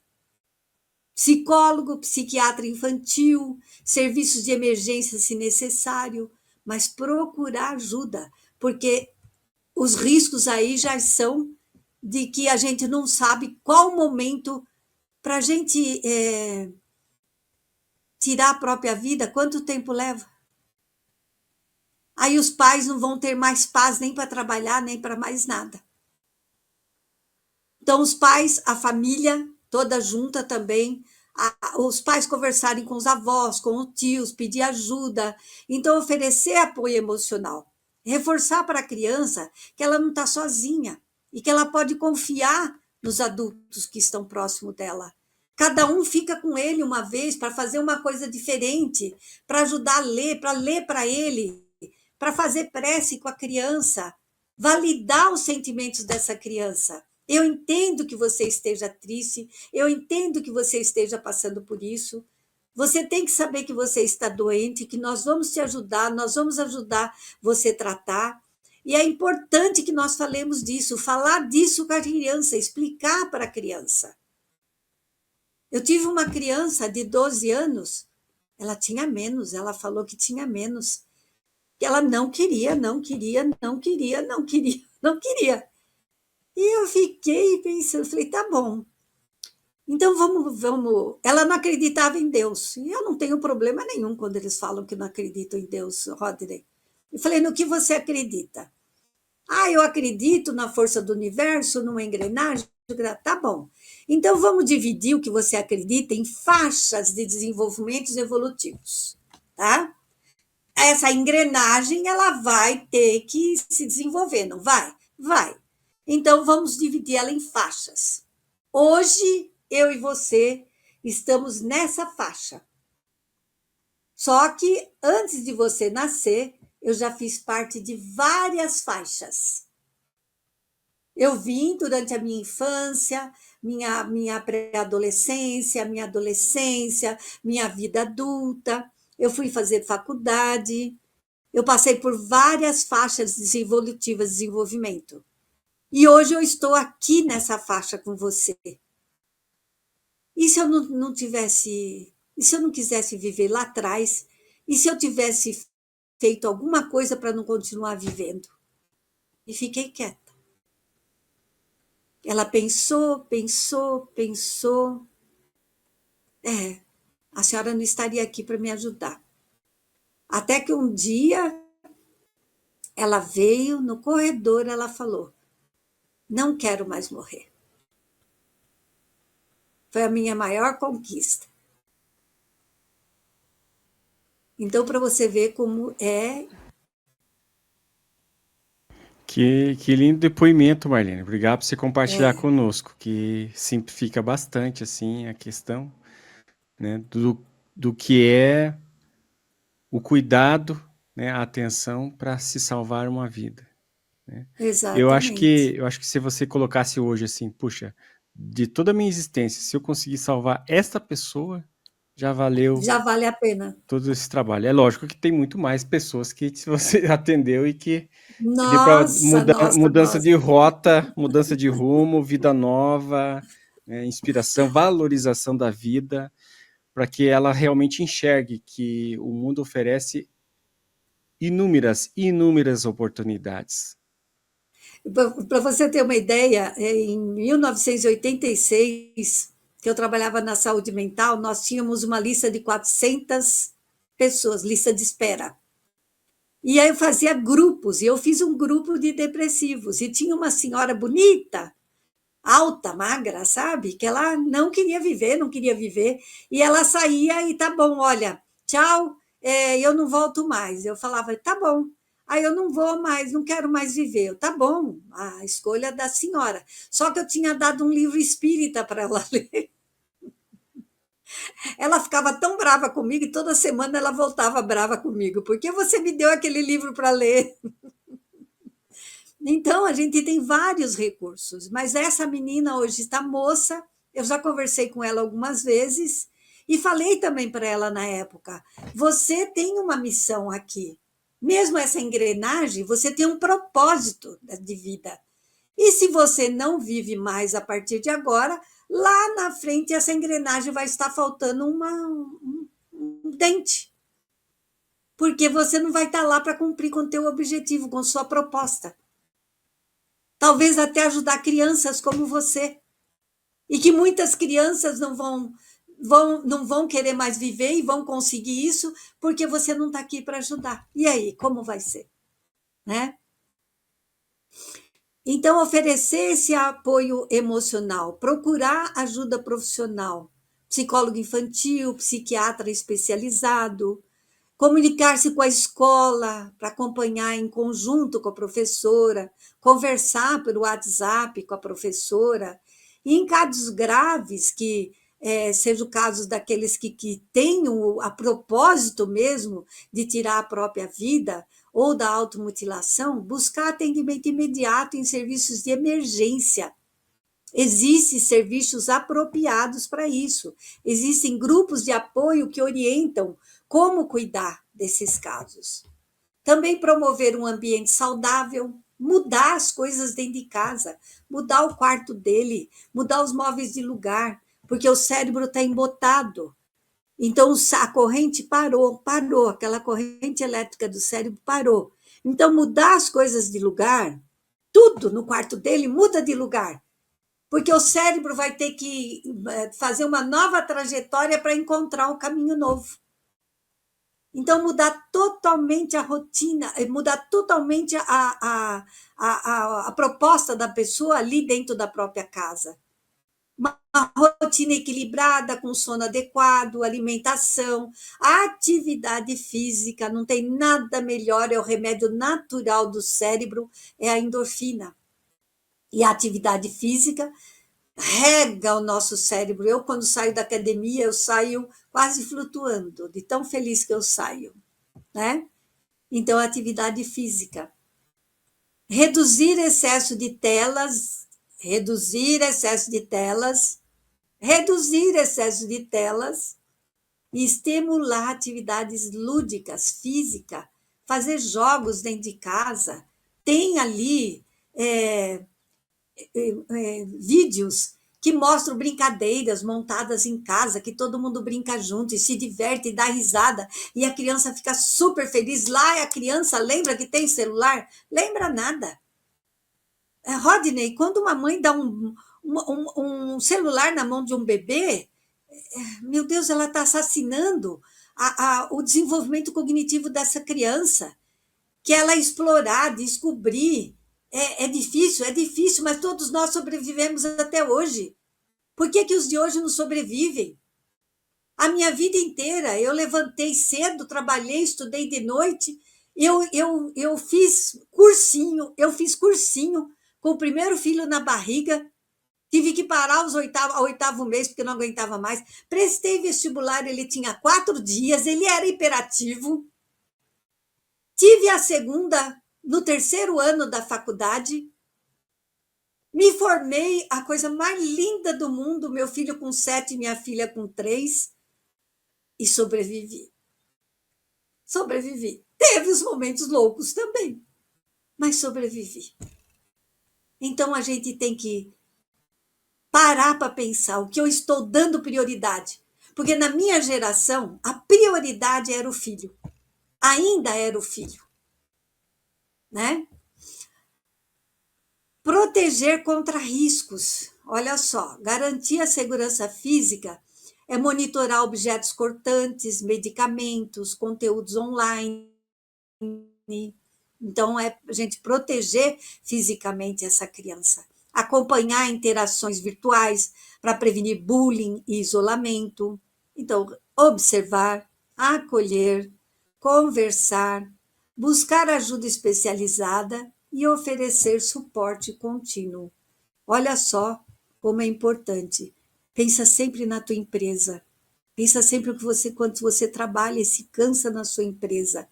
Psicólogo, psiquiatra infantil, serviços de emergência se necessário, mas procurar ajuda, porque os riscos aí já são de que a gente não sabe qual momento para a gente tirar a própria vida, quanto tempo leva. Aí os pais não vão ter mais paz nem para trabalhar, nem para mais nada. Então, os pais, a família toda junta também, os pais conversarem com os avós, com os tios, pedir ajuda. Então, oferecer apoio emocional. Reforçar para a criança que ela não está sozinha e que ela pode confiar nos adultos que estão próximo dela. Cada um fica com ele uma vez para fazer uma coisa diferente, para ajudar a ler para ele, para fazer prece com a criança, validar os sentimentos dessa criança. Eu entendo que você esteja triste, eu entendo que você esteja passando por isso. Você tem que saber que você está doente, que nós vamos te ajudar, nós vamos ajudar você a tratar. E é importante que nós falemos disso, falar disso com a criança, explicar para a criança. Eu tive uma criança de 12 anos, ela tinha menos, ela falou que tinha menos. Ela não queria, não queria, não queria, não queria, não queria. E eu fiquei pensando, falei, tá bom. Então vamos. Ela não acreditava em Deus. E eu não tenho problema nenhum quando eles falam que não acreditam em Deus, Rodney. Eu falei, no que você acredita? Ah, eu acredito na força do universo, numa engrenagem. Tá bom. Então vamos dividir o que você acredita em faixas de desenvolvimentos evolutivos, tá? Essa engrenagem ela vai ter que se desenvolver, não vai? Vai. Então vamos dividir ela em faixas. Hoje eu e você estamos nessa faixa. Só que antes de você nascer, eu já fiz parte de várias faixas. Eu vim durante a minha infância, minha pré-adolescência, minha adolescência, minha vida adulta. Eu fui fazer faculdade, eu passei por várias faixas desenvolvitivas de desenvolvimento. E hoje eu estou aqui nessa faixa com você. E se eu não tivesse, e se eu não quisesse viver lá atrás, e se eu tivesse feito alguma coisa para não continuar vivendo? E fiquei quieta. Ela pensou, pensou, pensou. A senhora não estaria aqui para me ajudar. Até que um dia ela veio no corredor, ela falou: não quero mais morrer. Foi a minha maior conquista. Então, para você ver como é. Que lindo depoimento, Marlene. Obrigado por você compartilhar É, conosco, que simplifica bastante assim a questão, né, do que é o cuidado, né, a atenção para se salvar uma vida. Né? exatamente. Eu acho que se você colocasse hoje assim, puxa, de toda a minha existência, se eu conseguir salvar esta pessoa, já valeu Já vale a pena. todo esse trabalho. É lógico que tem muito mais pessoas que você atendeu e que deu para Nossa, nossa, mudança de nossa. rota, mudança de rumo, vida nova, né, inspiração, valorização da vida, para que ela realmente enxergue que o mundo oferece inúmeras oportunidades. Para você ter uma ideia, em 1986, que eu trabalhava na saúde mental, nós tínhamos uma lista de 400 pessoas, lista de espera. E aí eu fazia grupos, e eu fiz um grupo de depressivos, e tinha uma senhora bonita, alta, magra, sabe? Que ela não queria viver, não queria viver. E ela saía e tá bom, olha, tchau, eu não volto mais. Eu falava, tá bom. Aí eu não vou mais, não quero mais viver. Eu, tá bom, a escolha da senhora. Só que eu tinha dado um livro espírita para ela ler. Ela ficava tão brava comigo e toda semana ela voltava brava comigo. Porque você me deu aquele livro para ler? Então, a gente tem vários recursos, mas essa menina hoje está moça, eu já conversei com ela algumas vezes e falei também para ela na época: você tem uma missão aqui. Mesmo essa engrenagem, você tem um propósito de vida. E se você não vive mais a partir de agora, lá na frente essa engrenagem vai estar faltando um dente, porque você não vai estar lá para cumprir com o teu objetivo, com sua proposta. Talvez até ajudar crianças como você. E que muitas crianças não vão querer mais viver e vão conseguir isso porque você não está aqui para ajudar. E aí, como vai ser? Né? Então, oferecer esse apoio emocional, procurar ajuda profissional, psicólogo infantil, psiquiatra especializado, comunicar-se com a escola para acompanhar em conjunto com a professora, conversar pelo WhatsApp com a professora, e em casos graves, que seja o caso daqueles que têm a propósito mesmo de tirar a própria vida ou da automutilação, buscar atendimento imediato em serviços de emergência. Existem serviços apropriados para isso. Existem grupos de apoio que orientam como cuidar desses casos. Também promover um ambiente saudável, mudar as coisas dentro de casa, mudar o quarto dele, mudar os móveis de lugar, porque o cérebro está embotado. Então a corrente parou, aquela corrente elétrica do cérebro parou. Então mudar as coisas de lugar, tudo no quarto dele muda de lugar, porque o cérebro vai ter que fazer uma nova trajetória para encontrar um caminho novo. Então, mudar totalmente a rotina, mudar totalmente a proposta da pessoa ali dentro da própria casa. Uma rotina equilibrada, com sono adequado, alimentação, atividade física, não tem nada melhor, é o remédio natural do cérebro, é a endorfina. E a atividade física rega o nosso cérebro. Eu, quando saio da academia, eu saio quase flutuando, de tão feliz que eu saio, né? Então, atividade física. Reduzir excesso de telas, reduzir excesso de telas, reduzir excesso de telas e estimular atividades lúdicas, física, fazer jogos dentro de casa. Tem ali vídeos que mostram brincadeiras montadas em casa, que todo mundo brinca junto e se diverte e dá risada, e a criança fica super feliz. Lá a criança lembra que tem celular? Lembra nada. Rodney, quando uma mãe dá um celular na mão de um bebê, meu Deus, ela está assassinando o desenvolvimento cognitivo dessa criança, que ela explorar, descobrir. É difícil, mas todos nós sobrevivemos até hoje. Por que, que os de hoje não sobrevivem? A minha vida inteira, eu levantei cedo, trabalhei, estudei de noite, eu fiz cursinho com o primeiro filho na barriga, tive que parar ao oitavo mês, porque não aguentava mais. Prestei vestibular, ele tinha 4 dias, ele era hiperativo. Tive a segunda no terceiro ano da faculdade. Me formei, a coisa mais linda do mundo, meu filho com 7, minha filha com 3, e sobrevivi. Sobrevivi. Teve os momentos loucos também, mas sobrevivi. Então a gente tem que parar para pensar o que eu estou dando prioridade. Porque na minha geração, a prioridade era o filho. Ainda era o filho. Né? Proteger contra riscos. Olha só, garantir a segurança física é monitorar objetos cortantes, medicamentos, conteúdos online. Então, é a gente proteger fisicamente essa criança. Acompanhar interações virtuais para prevenir bullying e isolamento. Então, observar, acolher, conversar, buscar ajuda especializada e oferecer suporte contínuo. Olha só como é importante. Pensa sempre na tua empresa. Pensa sempre o que quanto você trabalha e se cansa na sua empresa.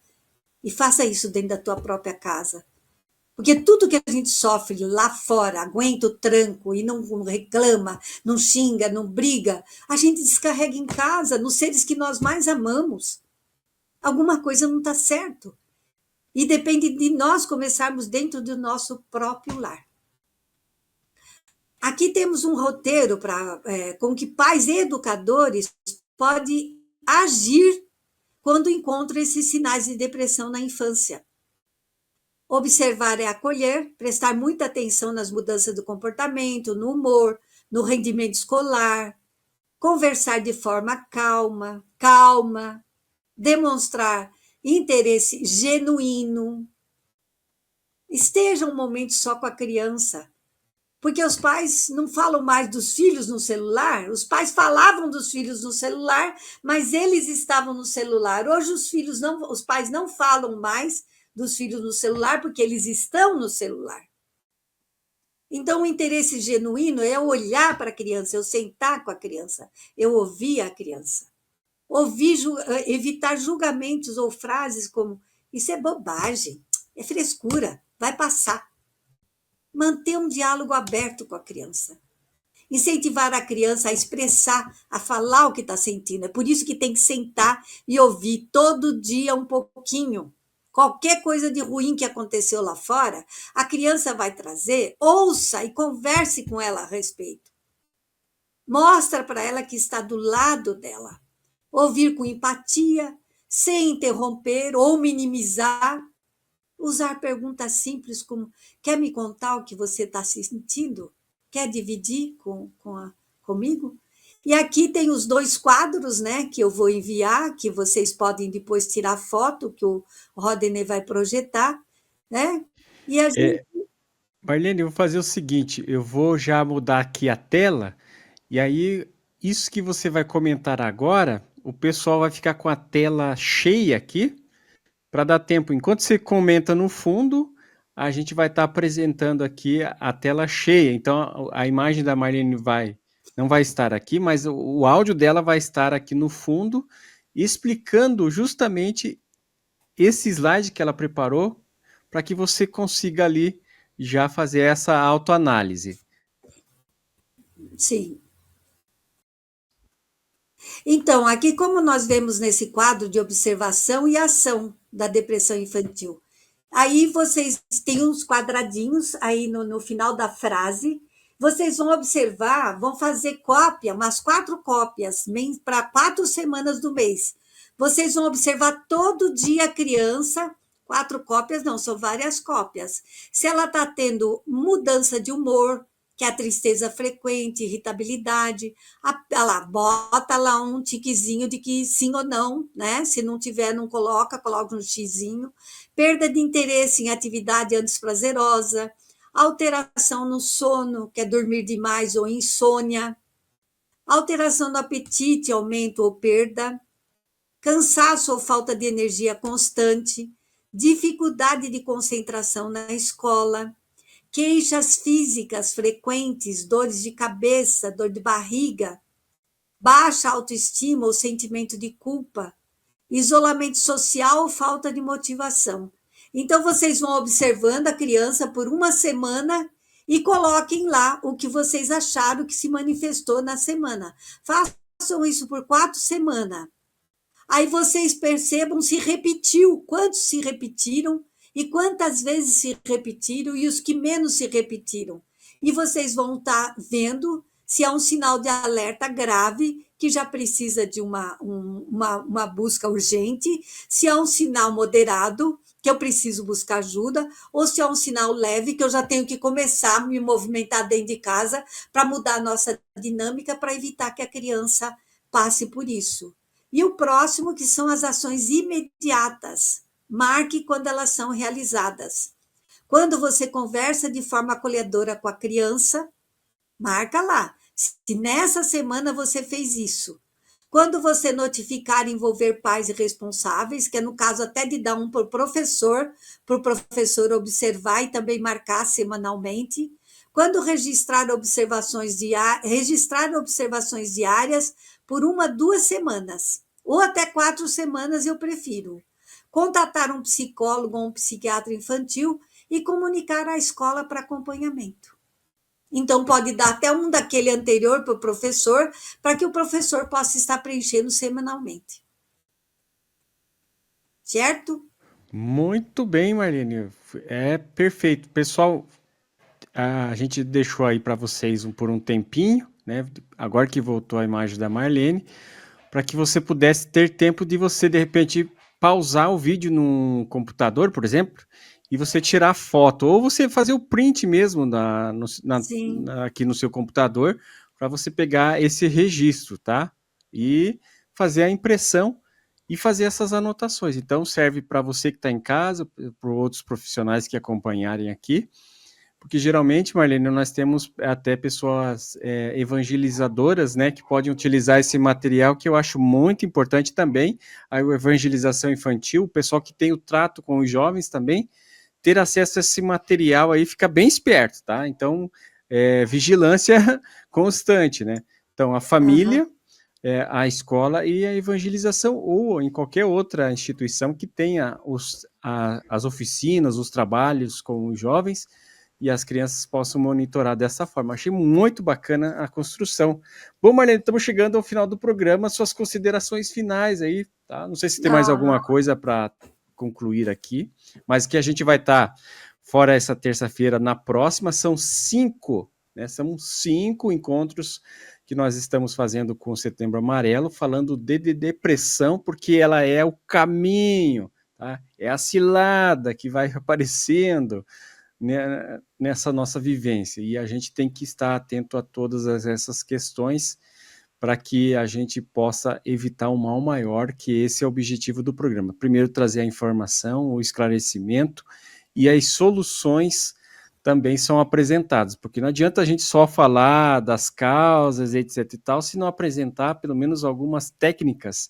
E faça isso dentro da tua própria casa. Porque tudo que a gente sofre lá fora, aguenta o tranco e não reclama, não xinga, não briga, a gente descarrega em casa, nos seres que nós mais amamos. Alguma coisa não está certo. E depende de nós começarmos dentro do nosso próprio lar. Aqui temos um roteiro com que pais e educadores podem agir quando encontram esses sinais de depressão na infância. Observar é acolher, prestar muita atenção nas mudanças do comportamento, no humor, no rendimento escolar, conversar de forma calma, demonstrar interesse genuíno. Esteja um momento só com a criança, porque os pais não falam mais dos filhos no celular, os pais falavam dos filhos no celular, mas eles estavam no celular. Hoje os pais não falam mais dos filhos no celular, porque eles estão no celular. Então, o interesse genuíno é eu olhar para a criança, eu sentar com a criança, eu ouvir a criança. Evitar julgamentos ou frases como isso é bobagem, é frescura, vai passar. Manter um diálogo aberto com a criança. Incentivar a criança a expressar, a falar o que está sentindo. É por isso que tem que sentar e ouvir todo dia um pouquinho. Qualquer coisa de ruim que aconteceu lá fora, a criança vai trazer, ouça e converse com ela a respeito. Mostra para ela que está do lado dela. Ouvir com empatia, sem interromper ou minimizar. Usar perguntas simples como: quer me contar o que você está sentindo? Quer dividir comigo? E aqui tem os 2 quadros, né, que eu vou enviar, que vocês podem depois tirar foto, que o Rodney vai projetar, né? E a gente... Marlene, eu vou fazer o seguinte, eu vou já mudar aqui a tela, e aí isso que você vai comentar agora, o pessoal vai ficar com a tela cheia aqui, para dar tempo. Enquanto você comenta no fundo, a gente vai estar apresentando aqui a tela cheia. Então, a imagem da Marlene não vai estar aqui, mas o áudio dela vai estar aqui no fundo, explicando justamente esse slide que ela preparou, para que você consiga ali já fazer essa autoanálise. Sim. Então, aqui, como nós vemos nesse quadro de observação e ação da depressão infantil, aí vocês têm uns quadradinhos aí no final da frase, vocês vão observar, vão fazer cópia, umas 4 cópias para 4 semanas do mês. Vocês vão observar todo dia a criança, 4 cópias não, são várias cópias. Se ela está tendo mudança de humor, que é a tristeza frequente, irritabilidade. Bota lá um tiquezinho de que sim ou não, né? Se não tiver, não coloca um xizinho. Perda de interesse em atividade antes prazerosa, alteração no sono, que é dormir demais ou insônia, alteração do apetite, aumento ou perda, cansaço ou falta de energia constante, dificuldade de concentração na escola, queixas físicas frequentes, dores de cabeça, dor de barriga, baixa autoestima ou sentimento de culpa, isolamento social ou falta de motivação. Então, vocês vão observando a criança por uma semana e coloquem lá o que vocês acharam que se manifestou na semana. Façam isso por 4 semanas. Aí vocês percebam se repetiu, quantos se repetiram e quantas vezes se repetiram e os que menos se repetiram. E vocês vão estar vendo se é um sinal de alerta grave, que já precisa de uma busca urgente, se é um sinal moderado, que eu preciso buscar ajuda, ou se é um sinal leve, que eu já tenho que começar a me movimentar dentro de casa para mudar a nossa dinâmica, para evitar que a criança passe por isso. E o próximo, que são as ações imediatas. Marque quando elas são realizadas. Quando você conversa de forma acolhedora com a criança, marca lá. Se nessa semana você fez isso. Quando você notificar e envolver pais responsáveis, que é no caso até de dar um para o professor observar e também marcar semanalmente. Quando registrar observações diárias por 1, 2 semanas, ou até 4 semanas, eu prefiro. Contatar um psicólogo ou um psiquiatra infantil e comunicar à escola para acompanhamento. Então, pode dar até um daquele anterior para o professor, para que o professor possa estar preenchendo semanalmente. Certo? Muito bem, Marlene. É perfeito. Pessoal, a gente deixou aí para vocês por um tempinho, né? Agora que voltou a imagem da Marlene, para que você pudesse ter tempo de você, de repente, pausar o vídeo no computador, por exemplo, e você tirar foto, ou você fazer o print mesmo aqui no seu computador, para você pegar esse registro, tá? E fazer a impressão e fazer essas anotações. Então, serve para você que está em casa, para outros profissionais que acompanharem aqui, porque geralmente, Marlene, nós temos até pessoas evangelizadoras, né, que podem utilizar esse material, que eu acho muito importante também, a evangelização infantil, o pessoal que tem o trato com os jovens também, ter acesso a esse material aí, fica bem esperto, tá? Então, vigilância constante, né? Então, a família, a escola e a evangelização, ou em qualquer outra instituição que tenha as oficinas, os trabalhos com os jovens, e as crianças possam monitorar dessa forma. Achei muito bacana a construção. Bom, Marlene, estamos chegando ao final do programa, suas considerações finais aí, tá? Não sei se tem mais alguma coisa para concluir aqui, mas que a gente vai estar fora essa terça-feira, na próxima, são 5, né? São 5 encontros que nós estamos fazendo com o Setembro Amarelo, falando de depressão, porque ela é o caminho, tá? É a cilada que vai aparecendo nessa nossa vivência, e a gente tem que estar atento a todas essas questões para que a gente possa evitar um mal maior, que esse é o objetivo do programa. Primeiro, trazer a informação, o esclarecimento, e as soluções também são apresentadas, porque não adianta a gente só falar das causas, etc e tal, se não apresentar pelo menos algumas técnicas,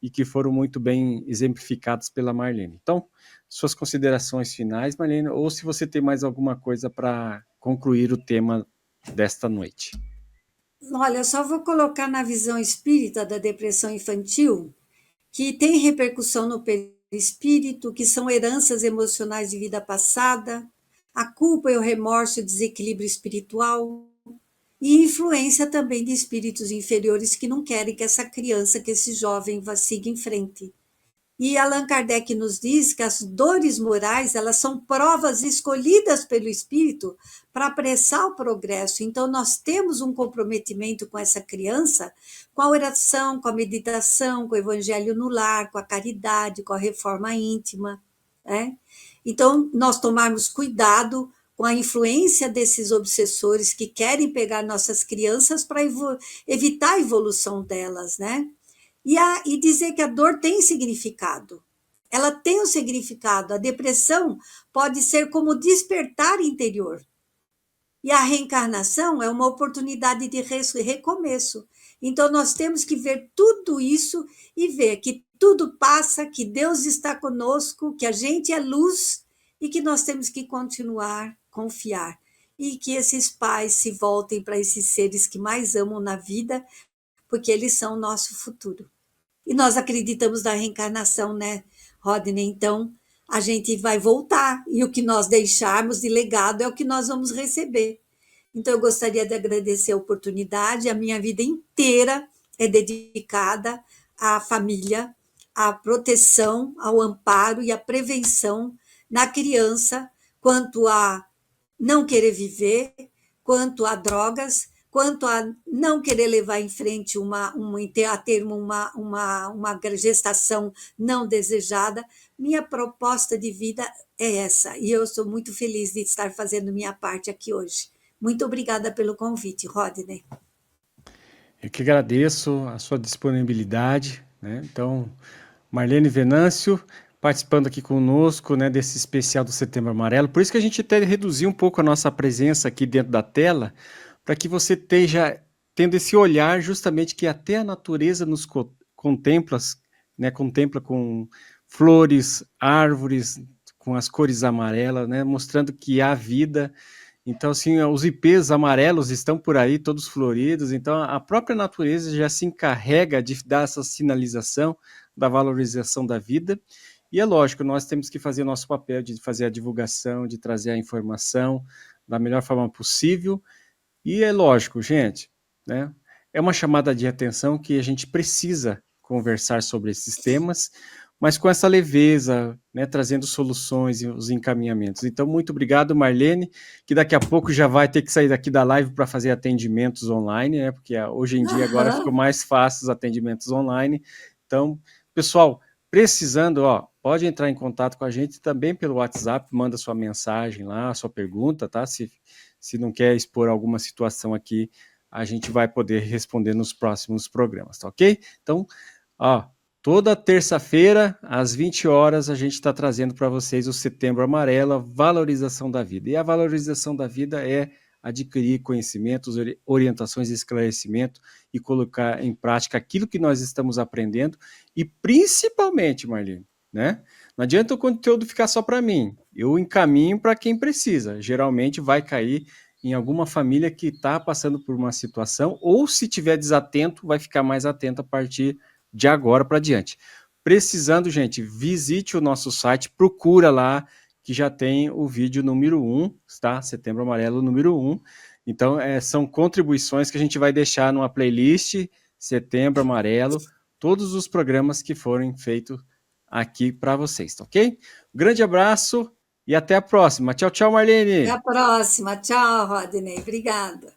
e que foram muito bem exemplificadas pela Marlene. Então, suas considerações finais, Marlene, ou se você tem mais alguma coisa para concluir o tema desta noite. Olha, eu só vou colocar na visão espírita da depressão infantil, que tem repercussão no perispírito, que são heranças emocionais de vida passada, a culpa e o remorso e o desequilíbrio espiritual, e influência também de espíritos inferiores que não querem que essa criança, que esse jovem siga em frente. E Allan Kardec nos diz que as dores morais, elas são provas escolhidas pelo espírito para apressar o progresso. Então, nós temos um comprometimento com essa criança, com a oração, com a meditação, com o evangelho no lar, com a caridade, com a reforma íntima, né? Então, nós tomarmos cuidado com a influência desses obsessores que querem pegar nossas crianças para evitar a evolução delas, né? E dizer que a dor tem significado. Ela tem um significado. A depressão pode ser como despertar interior. E a reencarnação é uma oportunidade de recomeço. Então, nós temos que ver tudo isso e ver que tudo passa, que Deus está conosco, que a gente é luz e que nós temos que continuar, confiar. E que esses pais se voltem para esses seres que mais amam na vida, porque eles são o nosso futuro. E nós acreditamos na reencarnação, né, Rodney? Então, a gente vai voltar, e o que nós deixarmos de legado é o que nós vamos receber. Então, eu gostaria de agradecer a oportunidade. A minha vida inteira é dedicada à família, à proteção, ao amparo e à prevenção na criança, quanto a não querer viver, quanto a drogas, quanto a não querer levar em frente a termo uma gestação não desejada. Minha proposta de vida é essa, e eu sou muito feliz de estar fazendo minha parte aqui hoje. Muito obrigada pelo convite, Rodney. Eu que agradeço a sua disponibilidade, né? Então, Marlene Venâncio participando aqui conosco, né, desse especial do Setembro Amarelo. Por isso que a gente até reduziu um pouco a nossa presença aqui dentro da tela, para que você esteja tendo esse olhar justamente que até a natureza nos contempla, né, contempla com flores, árvores, com as cores amarelas, né, mostrando que há vida. Então, assim, os ipês amarelos estão por aí, todos floridos. Então, a própria natureza já se encarrega de dar essa sinalização da valorização da vida. E é lógico, nós temos que fazer nosso papel de fazer a divulgação, de trazer a informação da melhor forma possível. E é lógico, gente, né? É uma chamada de atenção que a gente precisa conversar sobre esses temas, mas com essa leveza, né, trazendo soluções e os encaminhamentos. Então, muito obrigado, Marlene, que daqui a pouco já vai ter que sair daqui da live para fazer atendimentos online, né, porque hoje em dia agora ficou mais fácil os atendimentos online. Então, pessoal, precisando, pode entrar em contato com a gente também pelo WhatsApp, manda sua mensagem lá, sua pergunta, tá? Se não quer expor alguma situação aqui, a gente vai poder responder nos próximos programas, tá ok? Então, toda terça-feira, às 20 horas, a gente está trazendo para vocês o Setembro Amarelo, a valorização da vida. E a valorização da vida é adquirir conhecimentos, orientações e esclarecimento e colocar em prática aquilo que nós estamos aprendendo e principalmente, Marlene, né? Não adianta o conteúdo ficar só para mim, eu encaminho para quem precisa. Geralmente vai cair em alguma família que está passando por uma situação ou se tiver desatento, vai ficar mais atento a partir de agora para diante. Precisando, gente, visite o nosso site, procura lá, que já tem o vídeo número 1, tá? Setembro Amarelo número 1. Então, são contribuições que a gente vai deixar numa playlist, Setembro Amarelo, todos os programas que forem feitos aqui para vocês, tá ok? Grande abraço e até a próxima. Tchau, tchau, Marlene. Até a próxima. Tchau, Rodney. Obrigada.